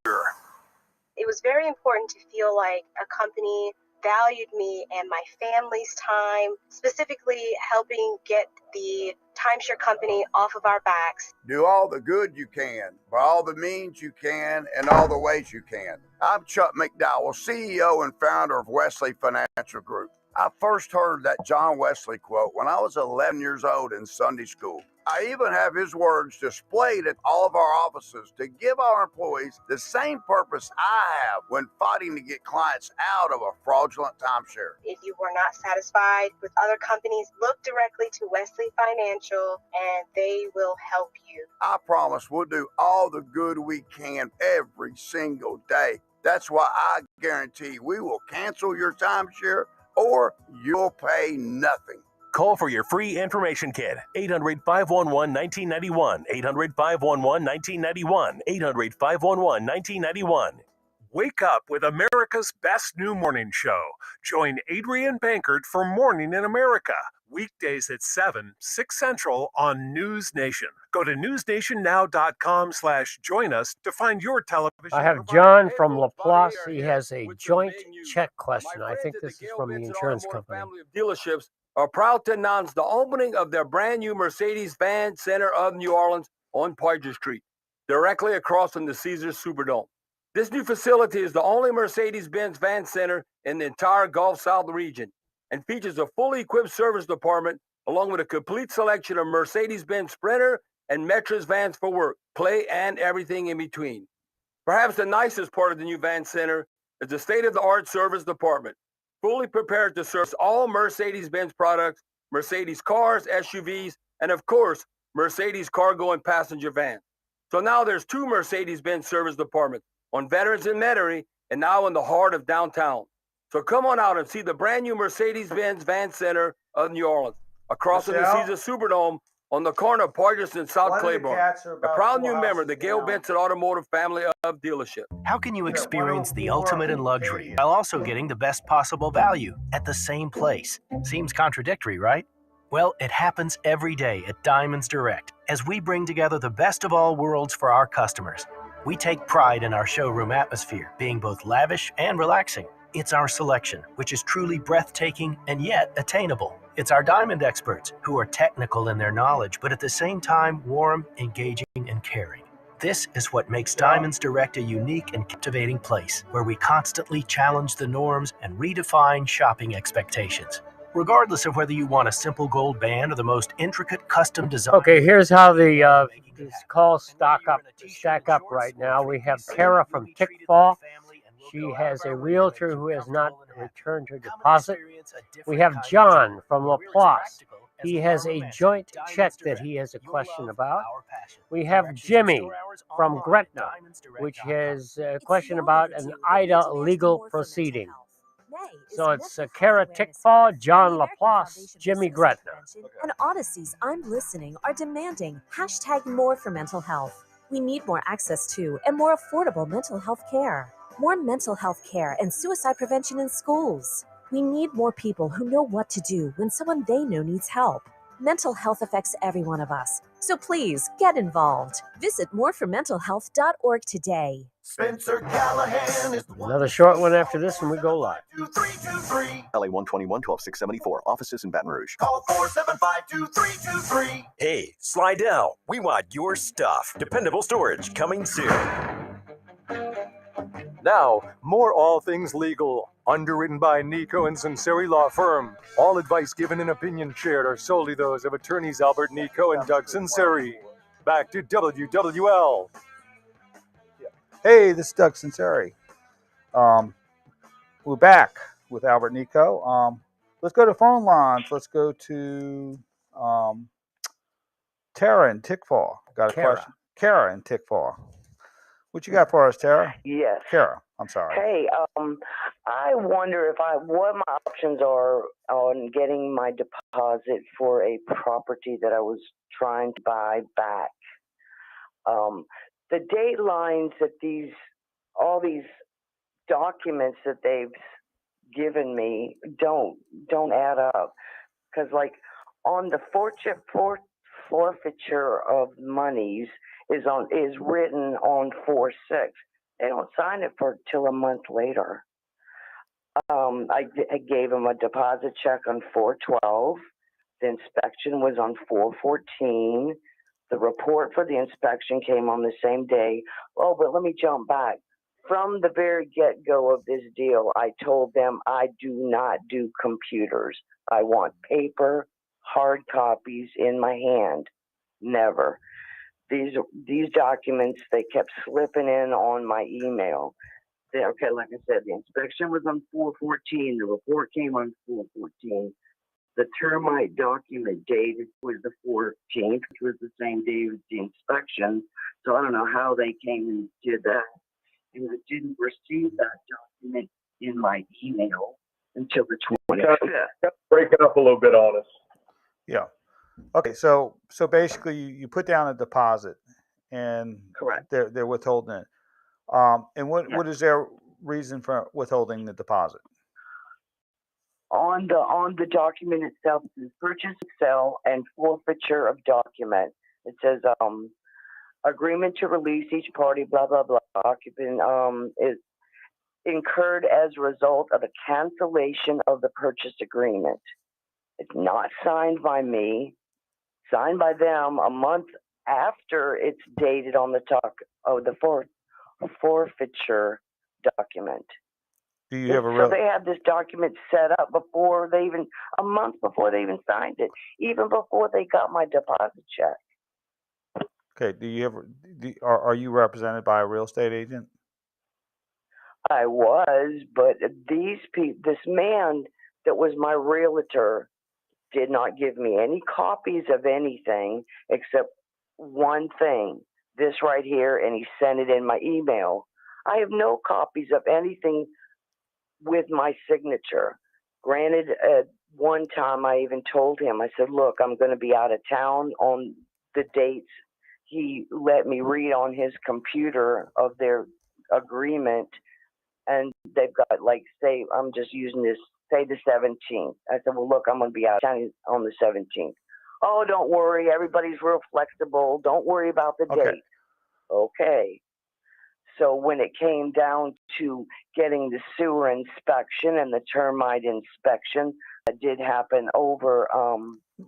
It was very important to feel like a company valued me and my family's time, specifically helping get the timeshare company off of our backs. Do all the good you can, by all the means you can, and all the ways you can. I'm Chuck McDowell, CEO and founder of Wesley Financial Group. I first heard that John Wesley quote when I was 11 years old in Sunday school. I even have his words displayed at all of our offices to give our employees the same purpose I have when fighting to get clients out of a fraudulent timeshare. If you were not satisfied with other companies, look directly to Wesley Financial and they will help you. I promise we'll do all the good we can every single day. That's why I guarantee we will cancel your timeshare or you'll pay nothing. Call for your free information kit. 800-511-1991. 800-511-1991. 800-511-1991. Wake up with America's best new morning show. Join Adrian Bankert for Morning in America. Weekdays at 7, 6 Central on News Nation. Go to newsnationnow.com/join us to find your television. I have John from Laplace. He has a joint check question. I think this is from the insurance company. Dealerships are proud to announce the opening of their brand new Mercedes-Benz Center of New Orleans on Poydras Street, directly across from the Caesars Superdome. This new facility is the only Mercedes-Benz van center in the entire Gulf South region and features a fully equipped service department along with a complete selection of Mercedes-Benz Sprinter and Metris vans for work, play, and everything in between. Perhaps the nicest part of the new van center is the state-of-the-art service department, fully prepared to service all Mercedes-Benz products, Mercedes cars, SUVs, and of course, Mercedes cargo and passenger vans. So now there's 2 Mercedes-Benz service departments on Veterans and Metairie and now in the heart of downtown. So come on out and see the brand new Mercedes-Benz Van Center of New Orleans, across from the Caesars Superdome on the corner of Portis and South One of the Claiborne. cats are A about proud 4 new member of the houses Gail down. Benson Automotive family of dealership. How can you experience the 104 ultimate in luxury while also getting the best possible value at the same place? Seems contradictory, right? Well, it happens every day at Diamonds Direct as we bring together the best of all worlds for our customers. We take pride in our showroom atmosphere being both lavish and relaxing. It's our selection, which is truly breathtaking and yet attainable. It's our diamond experts who are technical in their knowledge, but at the same time warm, engaging, and caring. This is what makes Diamonds Direct a unique and captivating place, where we constantly challenge the norms and redefine shopping expectations. Regardless of whether you want a simple gold band or the most intricate custom design. Okay, here's how the these calls stack up right now. We have Kara from Tickfaw. She has a realtor who has not returned her deposit. We have John from Laplace. He has a joint check that he has a question about. We have Jimmy from Gretna, which has a question about an IDA legal proceeding. So it's Kara Tickfaw, John Laplace, Jimmy Gretna. And Odyssey's I'm Listening are demanding #more for mental health. We need more access to and more affordable mental health care. More mental health care and suicide prevention in schools. We need more people who know what to do when someone they know needs help. Mental health affects every one of us. So please get involved. Visit moreformentalhealth.org today. Spencer Callahan is Another short one after this and we go live. 2323. LA 121 12674. Offices in Baton Rouge. Call 475-2323. Hey, slide down. We want your stuff. Dependable storage coming soon. Now, more All Things Legal. Underwritten by Nicaud and Sunseri Law Firm. All advice given and opinions shared are solely those of attorneys Albert Nicaud and Doug Sunseri. Back to WWL. Hey, this is Doug Sunseri. We're back with Albert Nicaud. Let's go to phone lines. Let's go to Tara in Tickfaw. Got a question? Kara in Tickfaw. What you got for us, Tara? Yes. Kara, I'm sorry. Hey, I wonder what my options are on getting my deposit for a property that I was trying to buy back. The date lines that all these documents that they've given me don't add up, because like on the forfeiture of monies is written on 4/6. They don't sign it till a month later. I gave them a deposit check on 4/12. The inspection was on 4/14. The report for the inspection came on the same day. Oh, but let me jump back. From the very get-go of this deal, I told them I do not do computers. I want paper, hard copies in my hand. Never. These documents, they kept slipping in on my email. Okay, like I said, the inspection was on 4/14. The report came on 4/14. The termite document dated was the 14th, which was the same day as the inspection. So I don't know how they came and did that. And I didn't receive that document in my email until the 25th. Break it up a little bit on us. Yeah. Okay, so basically you put down a deposit and correct. They're withholding it. And what is their reason for withholding the deposit? On the document itself, it says purchase, sale, and forfeiture of document. It says agreement to release each party, blah blah blah. Occupant is incurred as a result of a cancellation of the purchase agreement. It's not signed by me, signed by them a month after it's dated on the forfeiture document. Do you have So they had this document set up a month before they even signed it, even before they got my deposit check. Okay. Are you represented by a real estate agent? I was, but this man that was my realtor did not give me any copies of anything except one thing, this right here, and he sent it in my email. I have no copies of anything with my signature. Granted, at one time I even told him, I said, look, I'm going to be out of town on the dates. He let me read on his computer of their agreement, and they've got, like, say, I'm just using this, say the 17th. I said, well, look, I'm going to be out of town on the 17th. Oh, don't worry. Everybody's real flexible. Don't worry about the date. Okay. So when it came down to getting the sewer inspection and the termite inspection, that did happen over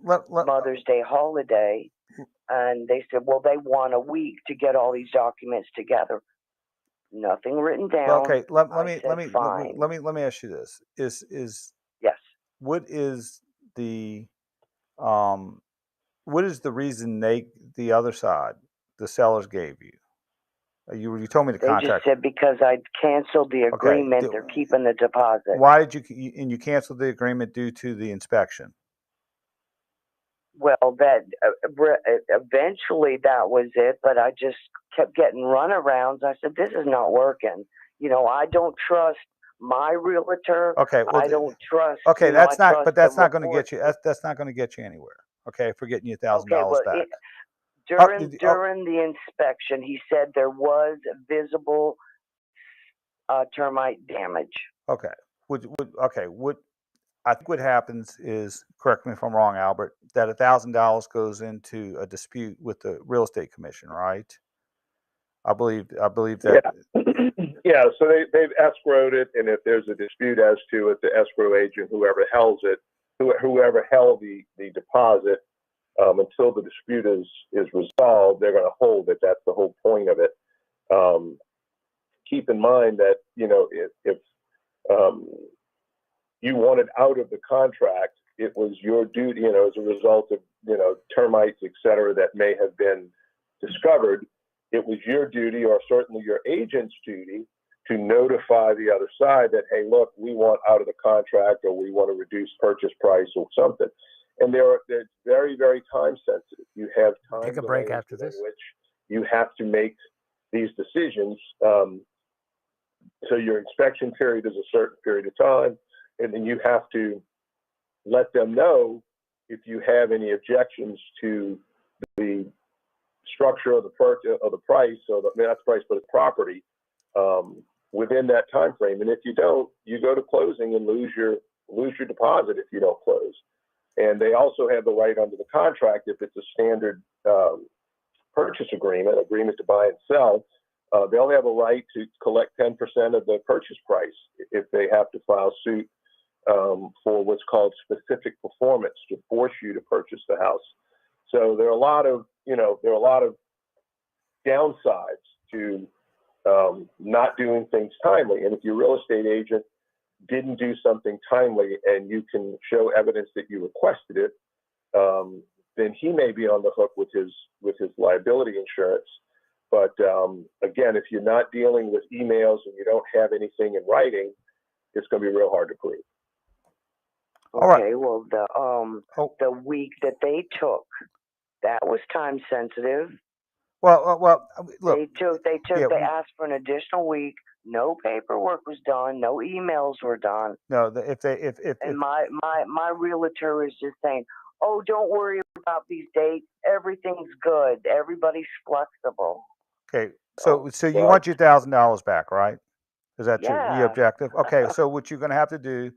Mother's Day holiday. And they said, well, they want a week to get all these documents together. Nothing written down. Well, okay, let me ask you this: yes? What is the reason the other side, the sellers, gave you? You told me to They contact. just said because I canceled the agreement, they're keeping the deposit. Why did you canceled the agreement due to the inspection? Well, that eventually that was it, but I just kept getting runarounds. I said, this is not working. You know, I don't trust my realtor. Okay, well, I don't trust. Okay, that's I not. trust But that's the not going to report. get you. That's not going to get you anywhere. Okay, for getting you $1,000 back. During the inspection, he said there was visible termite damage. Okay. I think what happens is, correct me if I'm wrong, Albert, that $1,000 goes into a dispute with the real estate commission, right? I believe that. Yeah. So they've escrowed it, and if there's a dispute as to it, the escrow agent, whoever held the deposit, until the dispute is resolved, they're going to hold it. That's the whole point of it. Keep in mind that, you know, if you wanted out of the contract, it was your duty, you know, as a result of, you know, termites, et cetera, that may have been discovered. It was your duty, or certainly your agent's duty, to notify the other side that, hey, look, we want out of the contract, or we want to reduce purchase price or something. And they're very, very time sensitive. You have time. Take a break after this. Which you have to make these decisions. So your inspection period is a certain period of time, and then you have to let them know if you have any objections to the structure of the price, or not the price, but the property, within that time frame. And if you don't, you go to closing and lose your deposit if you don't close. And they also have the right under the contract, if it's a standard purchase agreement to buy and sell, they'll have a right to collect 10% of the purchase price if they have to file suit for what's called specific performance, to force you to purchase the house. So there are a lot of downsides to not doing things timely. And if your real estate agent didn't do something timely, and you can show evidence that you requested it, then he may be on the hook with his liability insurance. But again, if you're not dealing with emails and you don't have anything in writing, it's going to be real hard to prove. Okay, well, the week that they took, that was time sensitive. Well, look. They asked for an additional week. No paperwork was done. No emails were done. No, and my realtor is just saying, oh, don't worry about these dates. Everything's good. Everybody's flexible. Okay, so you want your $1,000 back, right? Is that your objective? Okay, so what you're going to have to do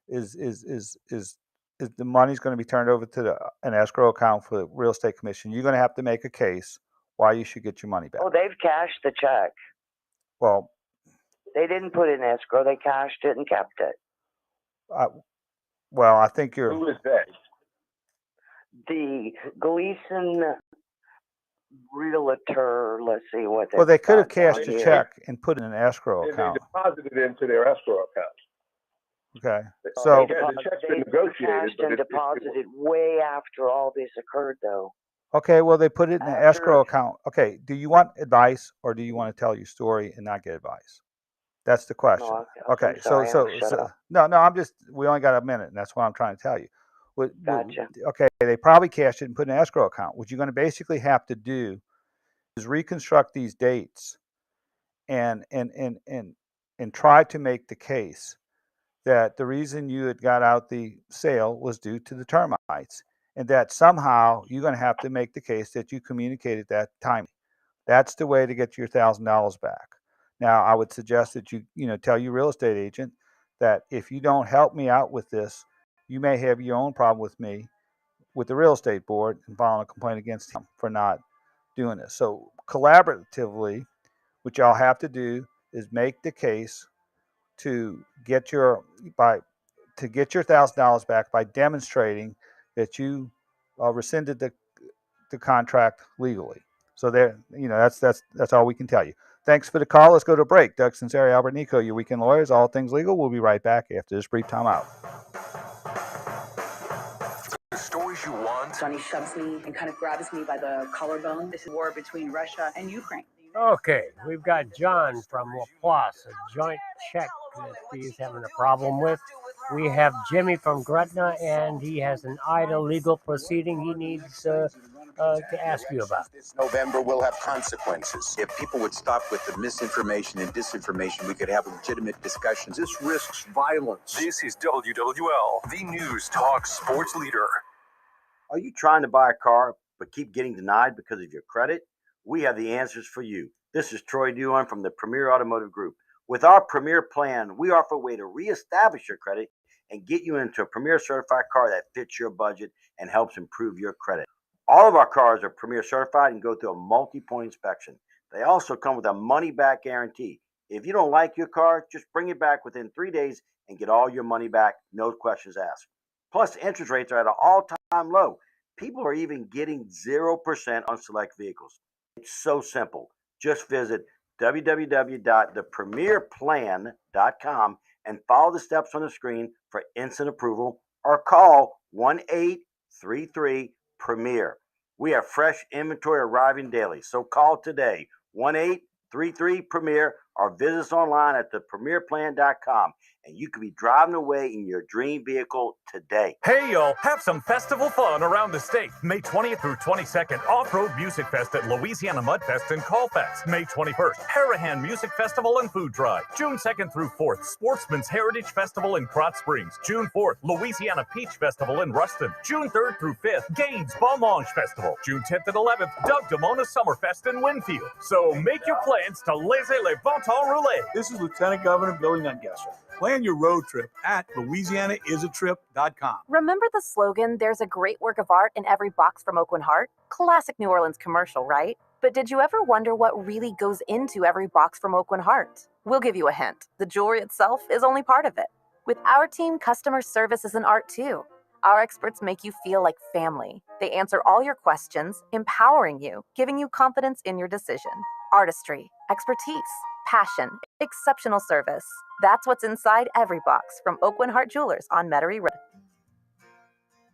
is the money's going to be turned over to an escrow account for the real estate commission. You're going to have to make a case why you should get your money back. Oh, they've cashed the check. Well, they didn't put it in escrow. They cashed it and kept it. Well, I think you're. Who is that? The Gleason realtor. Let's see what. Well, they could have cashed a check and put it in an escrow account. They deposited it into their escrow account. Okay, so the check's been negotiated, but and deposited way after all this occurred, though. Okay, well, they put it in an escrow account. Okay, do you want advice, or do you want to tell your story and not get advice? That's the question. No, okay, sorry, so no, we only got a minute, and that's what I'm trying to tell you. Gotcha. Okay, they probably cashed it and put it in an escrow account. What you're going to basically have to do is reconstruct these dates and try to make the case that the reason you had got out the sale was due to the termites, and that somehow you're going to have to make the case that you communicated that timely. That's the way to get your $1,000 back. Now, I would suggest that you tell your real estate agent that if you don't help me out with this, you may have your own problem with me, with the real estate board, and filing a complaint against him for not doing this. So collaboratively, what y'all have to do is make the case to get your $1,000 back by demonstrating that you rescinded the contract legally. So there, that's all we can tell you. Thanks for the call. Let's go to a break. Doug Sunseri, Albert Nicaud, your weekend lawyers, all things legal. We'll be right back after this brief time out. The stories you want. Johnny shoves me and kind of grabs me by the collarbone. This is war between Russia and Ukraine. Okay, we've got John from Laplace, a joint check that he's having a problem with. We have Jimmy from Gretna, and he has an IDA legal proceeding he needs to ask you about. This November will have consequences. If people would stop with the misinformation and disinformation, we could have legitimate discussions. This risks violence. This is WWL, the News Talk sports leader. Are you trying to buy a car but keep getting denied because of your credit? We have the answers for you. This is Troy Duan from the Premier Automotive Group. With our Premier Plan, we offer a way to reestablish your credit and get you into a Premier certified car that fits your budget and helps improve your credit. All of our cars are Premier certified and go through a multi-point inspection. They also come with a money-back guarantee. If you don't like your car, just bring it back within 3 days and get all your money back, no questions asked. Plus, interest rates are at an all-time low. People are even getting 0% on select vehicles. It's so simple. Just visit www.thepremierplan.com and follow the steps on the screen for instant approval or call 1-833-PREMIER. We have fresh inventory arriving daily, so call today, 1-833-PREMIER, or visit us online at thepremierplan.com, and you could be driving away in your dream vehicle today. Hey, y'all, have some festival fun around the state. May 20th through 22nd, Off-Road Music Fest at Louisiana Mudfest and Callfest. May 21st, Harahan Music Festival and Food Drive. June 2nd through 4th, Sportsman's Heritage Festival in Krotz Springs. June 4th, Louisiana Peach Festival in Ruston. June 3rd through 5th, Gaines Beaumont Festival. June 10th and 11th, Doug DeMona Summerfest in Winfield. So make your plans to laissez le bon temps rouler. This is Lieutenant Governor Billy Nungesser. Plan your road trip at LouisianaIsATrip.com. Remember the slogan, "There's a great work of art in every box from Oakland Heart"? Classic New Orleans commercial, right? But did you ever wonder what really goes into every box from Oakland Heart? We'll give you a hint. The jewelry itself is only part of it. With our team, customer service is an art too. Our experts make you feel like family. They answer all your questions, empowering you, giving you confidence in your decision. Artistry, expertise, passion, exceptional service. That's what's inside every box from Oakland Heart Jewelers on Metairie Road.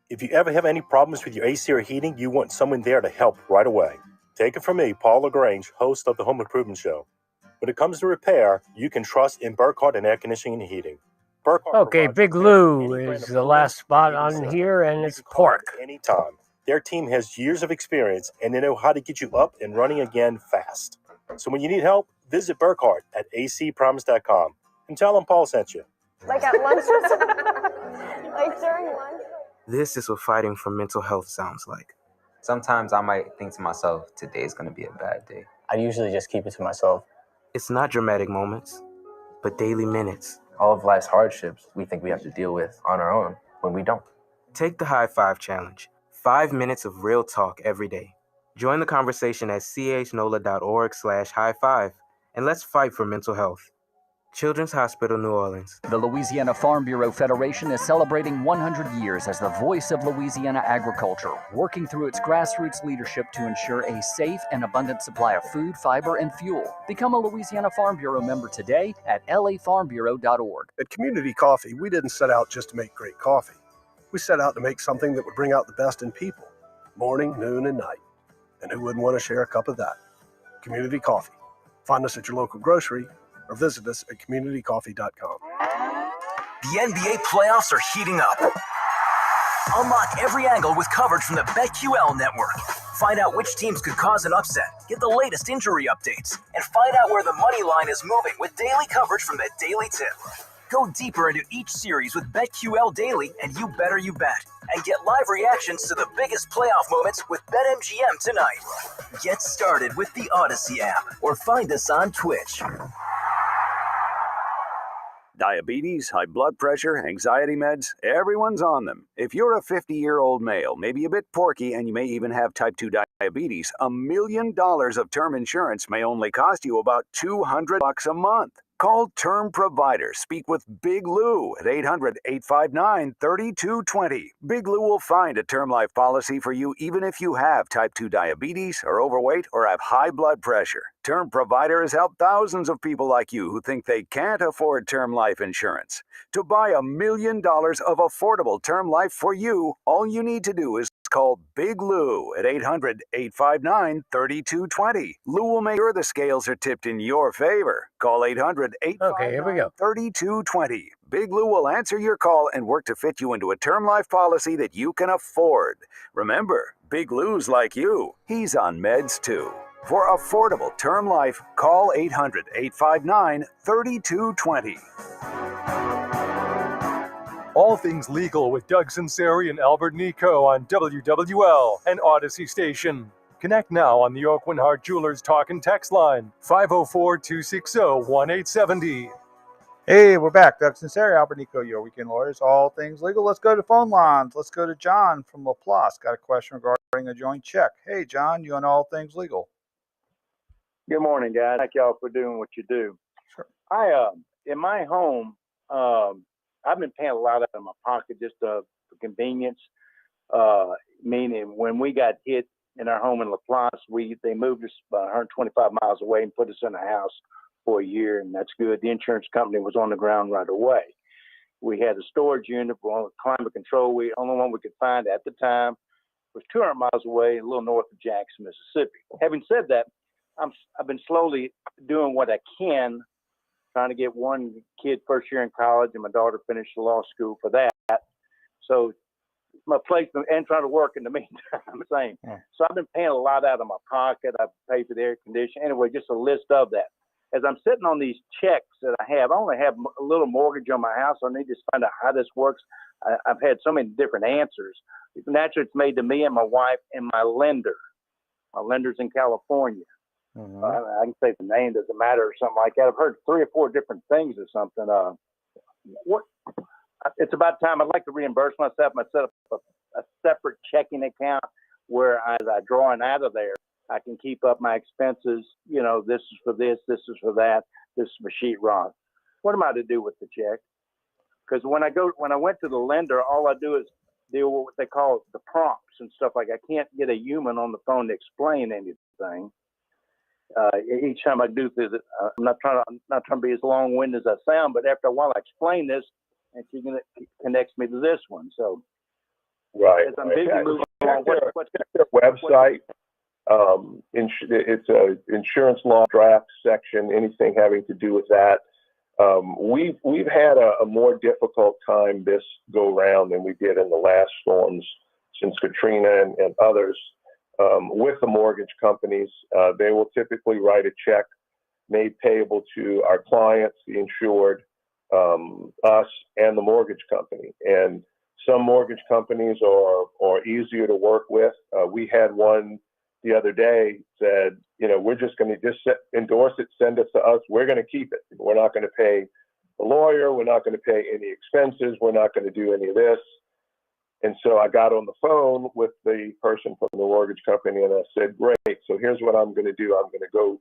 If you ever have any problems with your AC or heating, you want someone there to help right away. Take it from me, Paul LaGrange, host of the Home Improvement Show. When it comes to repair, you can trust in Burkhardt and Air Conditioning and Heating. Okay, Big Lou is the last spot on here, and it's pork. Anytime. Their team has years of experience, and they know how to get you up and running again fast. So when you need help, visit Burkhardt at acpromise.com and tell them Paul sent you. Like at lunch or something? Like during lunch? This is what fighting for mental health sounds like. Sometimes I might think to myself, today's going to be a bad day. I usually just keep it to myself. It's not dramatic moments, but daily minutes. All of life's hardships we think we have to deal with on our own when we don't. Take the High Five Challenge. 5 minutes of real talk every day. Join the conversation at chnola.org/high5, and let's fight for mental health. Children's Hospital, New Orleans. The Louisiana Farm Bureau Federation is celebrating 100 years as the voice of Louisiana agriculture, working through its grassroots leadership to ensure a safe and abundant supply of food, fiber, and fuel. Become a Louisiana Farm Bureau member today at lafarmbureau.org. At Community Coffee, we didn't set out just to make great coffee. We set out to make something that would bring out the best in people, morning, noon, and night. And who wouldn't want to share a cup of that? Community Coffee. Find us at your local grocery or visit us at communitycoffee.com. The NBA playoffs are heating up. Unlock every angle with coverage from the BetQL network. Find out which teams could cause an upset, get the latest injury updates, and find out where the money line is moving with daily coverage from the Daily Tip. Go deeper into each series with BetQL Daily and You Better You Bet. And get live reactions to the biggest playoff moments with BetMGM tonight. Get started with the Odyssey app or find us on Twitch. Diabetes, high blood pressure, anxiety meds, everyone's on them. If you're a 50-year-old male, maybe a bit porky, and you may even have type 2 diabetes, $1 million of term insurance may only cost you about $200 a month. Call Term Provider. Speak with Big Lou at 800-859-3220. Big Lou will find a term life policy for you even if you have type 2 diabetes, are overweight, or have high blood pressure. Term Provider has helped thousands of people like you who think they can't afford term life insurance. To buy $1 million of affordable term life for you, all you need to do is call Big Lou at 800-859-3220. Lou will make sure the scales are tipped in your favor. Call 800-859-3220. Big Lou will answer your call and work to fit you into a term life policy that you can afford. Remember, Big Lou's like you. He's on meds too. For affordable term life, call 800-859-3220. All things legal with Doug Sunseri and Albert Nicaud on WWL and Odyssey Station. Connect now on the Oakland Heart Jewelers Talk and Text line, 504-260-1870. Hey, we're back. Doug Sunseri, Albert Nicaud, your weekend lawyers, all things legal. Let's go to phone lines. Let's go to John from Laplace. Got a question regarding a joint check. Hey, John, you on all things legal? Good morning, guys. Thank y'all for doing what you do. Sure. In my home, I've been paying a lot out of my pocket just for convenience. Meaning, when we got hit in our home in Laplace, they moved us about 125 miles away and put us in a house for a year, and that's good. The insurance company was on the ground right away. We had a storage unit for climate control. The only one we could find at the time was 200 miles away, a little north of Jackson, Mississippi. Having said that, I've been slowly doing what I can, trying to get one kid first year in college, and my daughter finished law school for that. So my placement and trying to work in the meantime, same. Yeah. So I've been paying a lot out of my pocket. I've paid for the air conditioning. Anyway, just a list of that. As I'm sitting on these checks that I only have a little mortgage on my house. I need to find out how this works. I've had so many different answers. Naturally, it's made to me and my wife and my lender. My lender's in California. Mm-hmm. I can say the name, doesn't matter, or something like that. I've heard 3 or 4 different things or something. It's about time. I'd like to reimburse myself and set up a separate checking account where as I draw it out of there, I can keep up my expenses. You know, this is for this is for that, this is for sheetrock. What am I to do with the check? Because when I went to the lender, all I do is deal with what they call the prompts and stuff like that. I can't get a human on the phone to explain anything. Each time I do this, I'm not trying to be as long-winded as I sound, but after a while I explain this, and she connects me to this one. So, right. As I'm busy moving along, what's their website? It's a insurance law draft section. Anything having to do with that. We've had a more difficult time this go round than we did in the last storms since Katrina and others. With the mortgage companies, they will typically write a check made payable to our clients, the insured, us, and the mortgage company. And some mortgage companies are easier to work with. We had one the other day said, we're just going to endorse it, send it to us. We're going to keep it. We're not going to pay the lawyer. We're not going to pay any expenses. We're not going to do any of this. And so I got on the phone with the person from the mortgage company and I said, great, so here's what I'm going to do. I'm going to go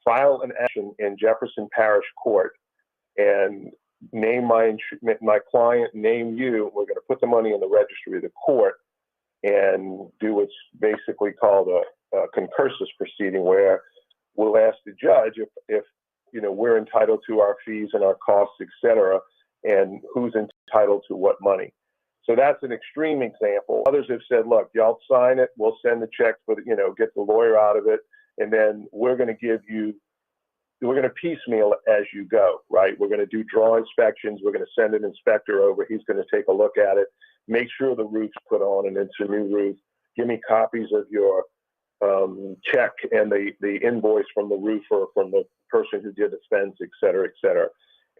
file an action in Jefferson Parish Court and name my client, name you. We're going to put the money in the registry of the court and do what's basically called a concursus proceeding, where we'll ask the judge if we're entitled to our fees and our costs, et cetera, and who's entitled to what money. So that's an extreme example. Others have said, look, y'all sign it, we'll send the check for get the lawyer out of it, and then we're going to piecemeal it as you go, right? We're going to do draw inspections. We're going to send an inspector over. He's going to take a look at it, make sure the roof's put on and it's a new roof. Give me copies of your check and the invoice from the roofer, from the person who did the fence, et cetera, et cetera.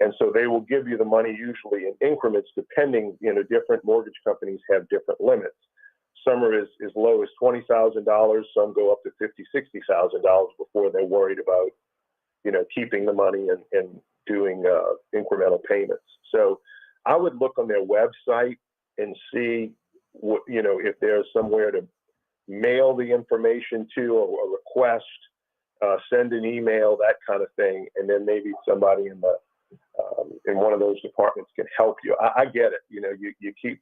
And so they will give you the money usually in increments depending, different mortgage companies have different limits. Some are as low as $20,000. Some go up to $50,000, $60,000 before they're worried about, keeping the money and doing incremental payments. So I would look on their website and see what, if there's somewhere to mail the information to, or a request, send an email, that kind of thing. And then maybe somebody in one of those departments can help you. I get it. You keep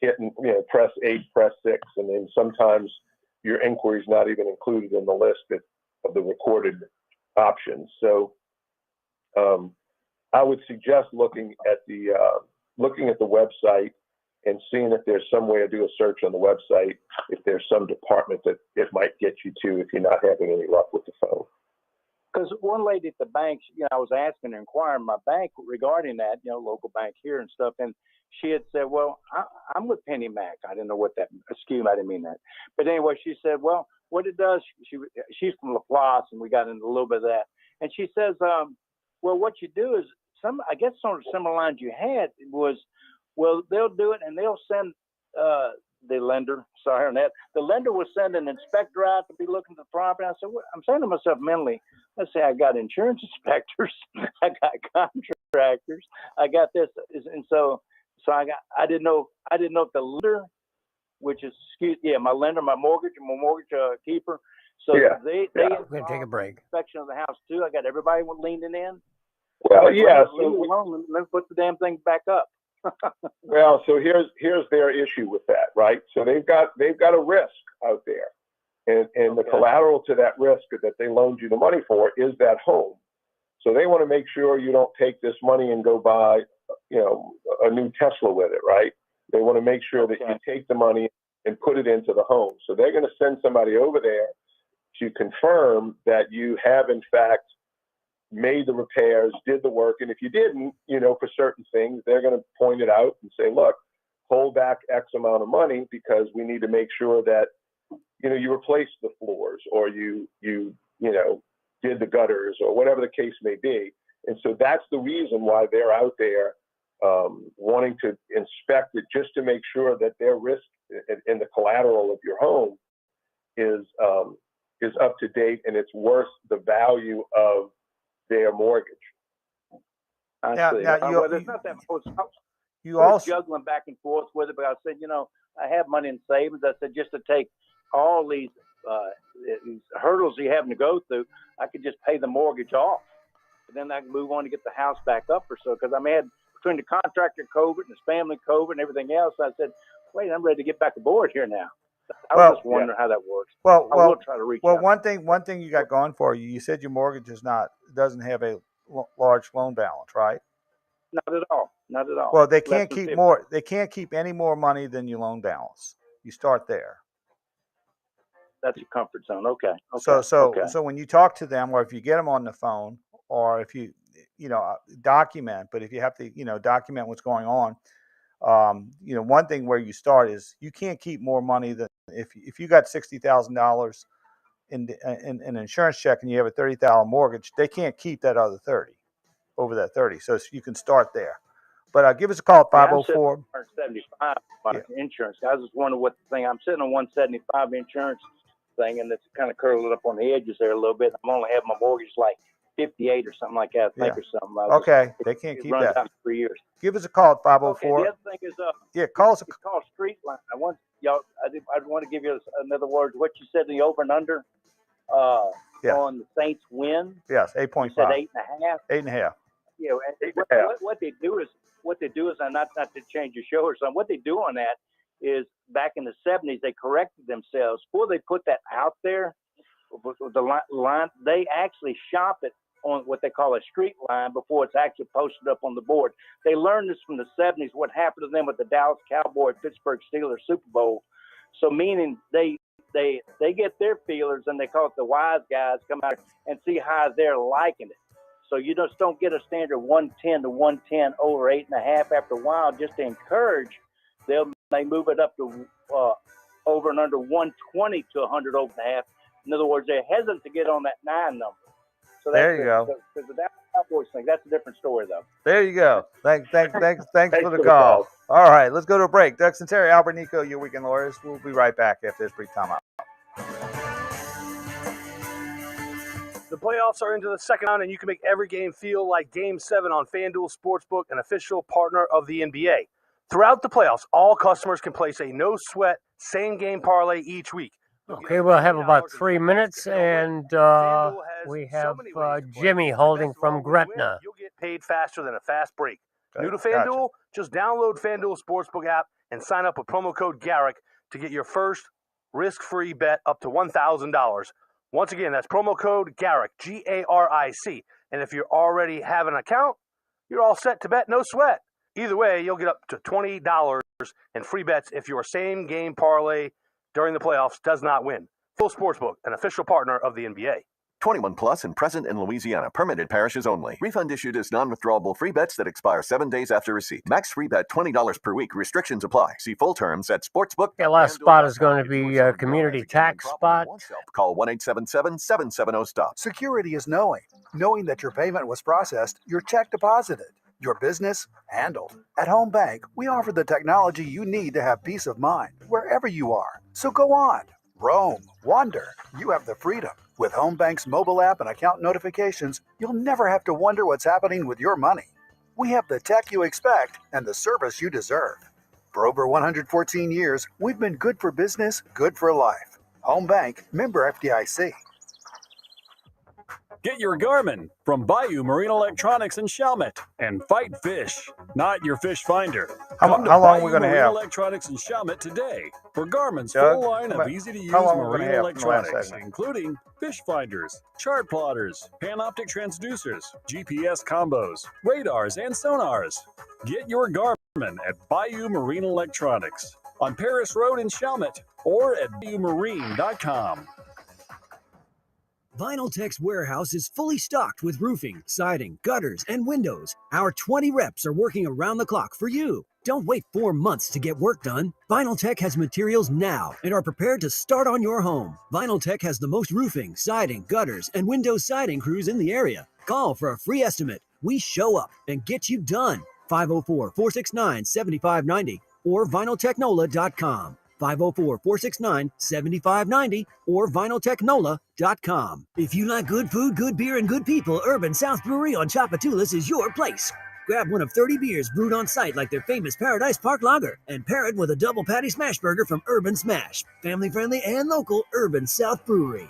hitting, press 8, press 6, and then sometimes your inquiry is not even included in the list of the recorded options. So I would suggest looking at the website and seeing if there's some way to do a search on the website, if there's some department that it might get you to if you're not having any luck with the phone. Because one lady at the bank, I was asking her, inquiring my bank regarding that, local bank here and stuff, and she had said, well, I'm with Penny Mac. I didn't know what that, excuse me, I didn't mean that. But anyway, she said, well, what it does, she's from Laplace, and we got into a little bit of that. And she says, well, what you do is, I guess some of the similar lines you had was, well, they'll do it, and they'll send the lender, sorry on that, the lender will send an inspector out to be looking at the property. I said, well, I'm saying to myself mentally, let's say I got insurance inspectors, I got contractors, I got this, and so I didn't know if the lender, which is my lender, my mortgage keeper. So they we're gonna take a break. Inspection of the house too. I got everybody leaning in. Well, yeah. Leave it alone. Let's put the damn thing back up. Well, so here's their issue with that, right? So they've got a risk out there, and the collateral to that risk that they loaned you the money for is that home. So they want to make sure you don't take this money and go buy, a new Tesla with it, right? They want to make sure that you take the money and put it into the home. So they're going to send somebody over there to confirm that you have in fact made the repairs, did the work. And if you didn't, for certain things, they're going to point it out and say, look, hold back X amount of money because we need to make sure that, you replace the floors or you did the gutters or whatever the case may be. And so that's the reason why they're out there wanting to inspect it, just to make sure that their risk in the collateral of your home is up to date and it's worth the value of their mortgage. I see. Well, there's not that much. You also juggling back and forth with it, but I said, I have money in savings. I said, just to take all these hurdles you're having to go through, I could just pay the mortgage off, and then I can move on to get the house back up or so. Because I had between the contractor COVID and his family COVID and everything else, I said, wait, I'm ready to get back aboard here now. I was just wondering how that works. Well, I will try to reach out. one thing you got going for you, you said your mortgage doesn't have a large loan balance, right? Not at all. Not at all. Well, they can't keep more. They can't keep any more money than your loan balance. You start there. That's your comfort zone. Okay. So when you talk to them, or if you get them on the phone, or if you document, but if you have to document what's going on, one thing where you start is you can't keep more money than if you got $60,000 in an insurance check and you have a $30,000 mortgage, they can't keep that other 30 over that 30. So you can start there. But give us a call at 504. I'm 75 insurance. I was just wondering what the thing. I'm sitting on 175 insurance thing, and it's kind of curled up on the edges there a little bit. I'm only having my mortgage like 58 or something like that, I think, or something. Okay, they can't keep that. Out in 3 years. Give us a call at 504. Okay, the other thing is, call us. It's called Street Line. I want to give you another word. What you said, the over and under on the Saints win. Yes, 8.5. You said 8.5. 8.5. Yeah, what they do is, and not to change your show or something. What they do on that is, back in the 70s, they corrected themselves before they put that out there. The line, they actually shop it on what they call a street line before it's actually posted up on the board. They learned this from the 70s. What happened to them with the Dallas Cowboys, Pittsburgh Steelers Super Bowl? So meaning they get their feelers, and they call it the wise guys, come out and see how they're liking it. So you just don't get a standard 110 to 110 over 8.5. After a while, just to encourage, they move it up to over and under 120 to 100 over 1/2. In other words, they're hesitant to get on that 9 number. So there you go. Because the Dallas Cowboys thing, that's a different story, though. There you go. Thanks for the call. All right, let's go to a break. Doug Sunseri, Albert Nicaud, your Weekend Lawyers. We'll be right back after this brief timeout. The playoffs are into the second round, and you can make every game feel like Game 7 on FanDuel Sportsbook, an official partner of the NBA. Throughout the playoffs, all customers can place a no-sweat, same-game parlay each week. Okay, we'll have about 3 minutes, and we have Jimmy holding from Gretna. You'll get paid faster than a fast break. New to FanDuel? Just download FanDuel Sportsbook app and sign up with promo code Garrick to get your first risk-free bet up to $1,000. Once again, that's promo code Garrick, G-A-R-I-C. And if you already have an account, you're all set to bet no sweat. Either way, you'll get up to $20 in free bets if your same-game parlay during the playoffs does not win. Full Sportsbook, an official partner of the NBA. 21 plus and present in Louisiana. Permitted parishes only. Refund issued as non-withdrawable free bets that expire 7 days after receipt. Max free bet $20 per week. Restrictions apply. See full terms at Sportsbook. Okay, last spot is going to be a community tax spot. Call 1-877-770-STOP. Security is knowing that your payment was processed, your check deposited, your business handled. At Home Bank, we offer the technology you need to have peace of mind wherever you are. So go on, roam, wander. You have the freedom. With Home Bank's mobile app and account notifications, you'll never have to wonder what's happening with your money. We have the tech you expect and the service you deserve. For over 114 years, we've been good for business, good for life. Home Bank, member FDIC. Get your Garmin from Bayou Marine Electronics in Chalmette and fight fish, not your fish finder. How long are we going to have? Electronics in Chalmette today for Garmin's Doug, full line of easy-to-use marine electronics, including fish finders, chart plotters, Panoptic transducers, GPS combos, radars, and sonars. Get your Garmin at Bayou Marine Electronics on Paris Road in Chalmette or at BayouMarine.com. Vinyltech's warehouse is fully stocked with roofing, siding, gutters, and windows. Our 20 reps are working around the clock for you. Don't wait 4 months to get work done. Vinyltech has materials now and are prepared to start on your home. Vinyltech has the most roofing, siding, gutters, and window siding crews in the area. Call for a free estimate. We show up and get you done. 504-469-7590 or vinyltechnola.com. 504-469-7590 or vinyltechnola.com. If you like good food, good beer, and good people, Urban South Brewery on Tchoupitoulas is your place. Grab one of 30 beers brewed on site like their famous Paradise Park Lager and pair it with a double patty smash burger from Urban Smash. Family friendly and local, Urban South Brewery.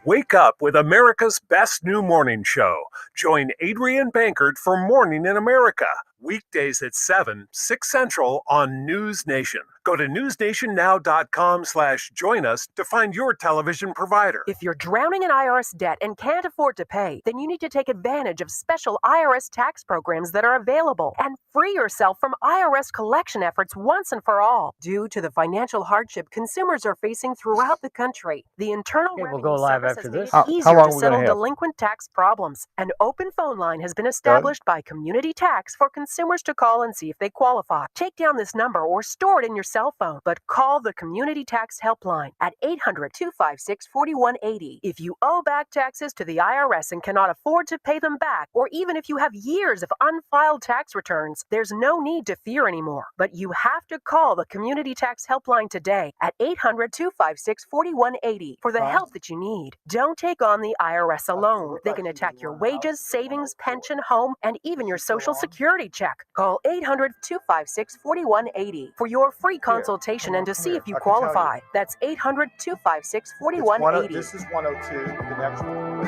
Wake up with America's best new morning show. Join Adrian Bankert for Morning in America. Weekdays at 7, 6 Central on News Nation. Go to newsnationnow.com/join us to find your television provider. If you're drowning in IRS debt and can't afford to pay, then you need to take advantage of special IRS tax programs that are available and free yourself from IRS collection efforts once and for all. Due to the financial hardship consumers are facing throughout the country, the Internal Revenue Service has made it easier to settle delinquent tax problems. An open phone line has been established by Community Tax for consumers to call and see if they qualify. Take down this number or store it in your cell phone, but call the Community Tax Helpline at 800-256-4180. If you owe back taxes to the IRS and cannot afford to pay them back, or even if you have years of unfiled tax returns, there's no need to fear anymore. But you have to call the Community Tax Helpline today at 800-256-4180 for the help that you need. Don't take on the IRS alone. They can attack your wages, savings, pension, home, and even your Social Security check. Call 800-256-4180 for your free consultation and to see if you qualify. That's 800-256-4180. This is 102, the next one.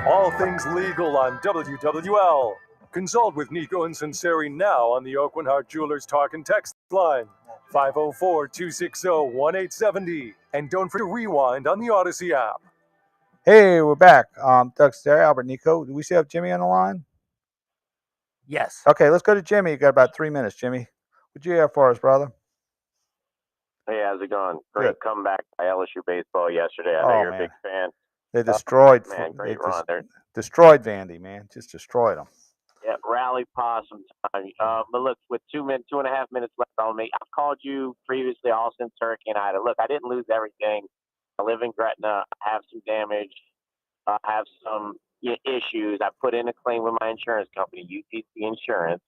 All things legal on WWL. Consult with Nicaud and Sunseri now on the Oakland Hart Jewelers Talk and Text line, 504-260-1870. And don't forget to rewind on the Odyssey app. Hey, we're back. Doug Sunseri, Albert Nicaud. Do we still have Jimmy on the line? Yes. Okay, let's go to Jimmy. You got about 3 minutes, Jimmy. What you have for us, brother? Hey, how's it going? Great comeback by LSU baseball yesterday. I know you're a big fan. They destroyed. Great run. Destroyed Vandy, man. Just destroyed them. Yeah, rally possum time. But look, with 2.5 minutes left on me, I've called you previously, all since Hurricane Ida. Look, I didn't lose everything. I live in Gretna. I have some damage. I have some issues. I put in a claim with my insurance company, UTC Insurance.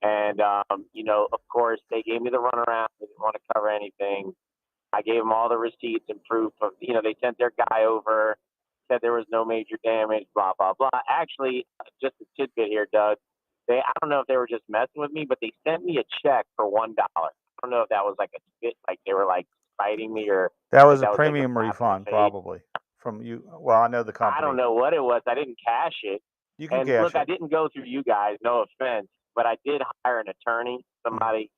And, of course, they gave me the runaround. They didn't want to cover anything. I gave them all the receipts and proof of, they sent their guy over, said there was no major damage, blah, blah, blah. Actually, just a tidbit here, Doug. I don't know if they were just messing with me, but they sent me a check for $1. I don't know if that was like a spit, like they were like fighting me or. That was a like premium refund, probably from you. Well, I know the company. I don't know what it was. I didn't cash it. You can and cash look, it. I didn't go through you guys, no offense, but I did hire an attorney, somebody,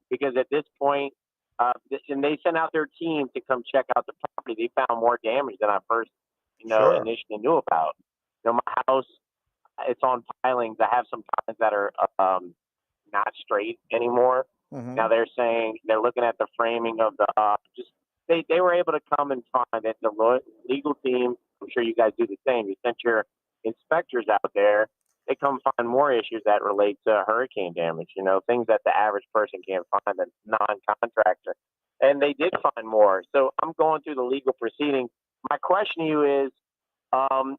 because at this point, and they sent out their team to come check out the property. They found more damage than I first, initially knew about. My house, it's on pilings. I have some pilings that are not straight anymore. Mm-hmm. Now they're saying they're looking at the framing of the they were able to come and find that the legal team. I'm sure you guys do the same. You sent your inspectors out there. They come find more issues that relate to hurricane damage. Things that the average person can't find, a non-contractor. And they did find more. So I'm going through the legal proceedings. My question to you is, so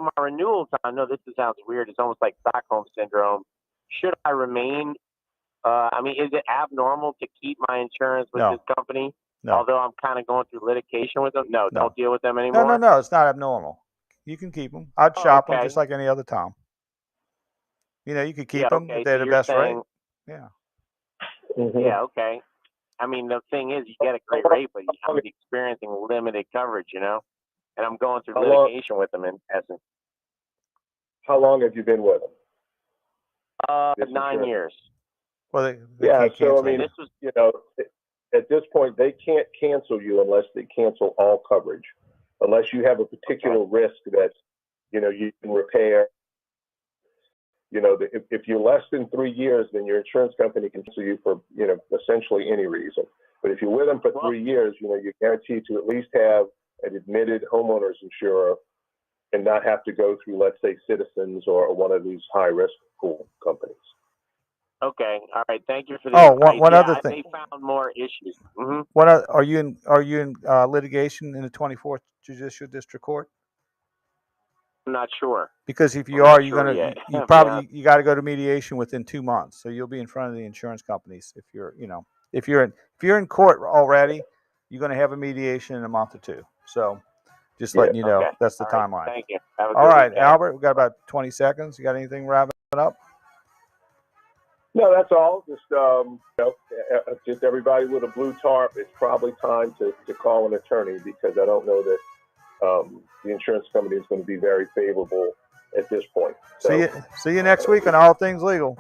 my renewal time, I know this sounds weird. It's almost like Stockholm Syndrome. Should I remain? Is it abnormal to keep my insurance with this company? No. Although I'm kind of going through litigation with them? No, don't deal with them anymore? No, it's not abnormal. You can keep them. I'd shop them just like any other time. You could keep them if they're the best rate. Yeah. Mm-hmm. Yeah, okay. The thing is, you get a great rate, but I'm experiencing limited coverage, and I'm going through litigation with them in essence. How long have you been with them? 9 years. Well, they can't cancel. This was, at this point, they can't cancel you unless they cancel all coverage, unless you have a particular risk that, you can repair. If you're less than 3 years, then your insurance company can cancel you for, essentially any reason. But if you're with them for 3 years, you're guaranteed to at least have an admitted homeowners insurer and not have to go through, let's say, Citizens or one of these high-risk pool companies. Okay. All right. Thank you for the one other thing. They found more issues. Mm-hmm. Are you in litigation in the 24th Judicial District Court? I'm not sure. Because if you are, you got to go to mediation within 2 months. So you'll be in front of the insurance companies if you're in court already. You're going to have a mediation in a month or two. So just letting you know, that's the timeline. Thank you. All right, Albert, we've got about 20 seconds. You got anything wrapping up? No, that's all. Just everybody with a blue tarp. It's probably time to call an attorney because I don't know that the insurance company is going to be very favorable at this point. So, see you next week on All Things Legal.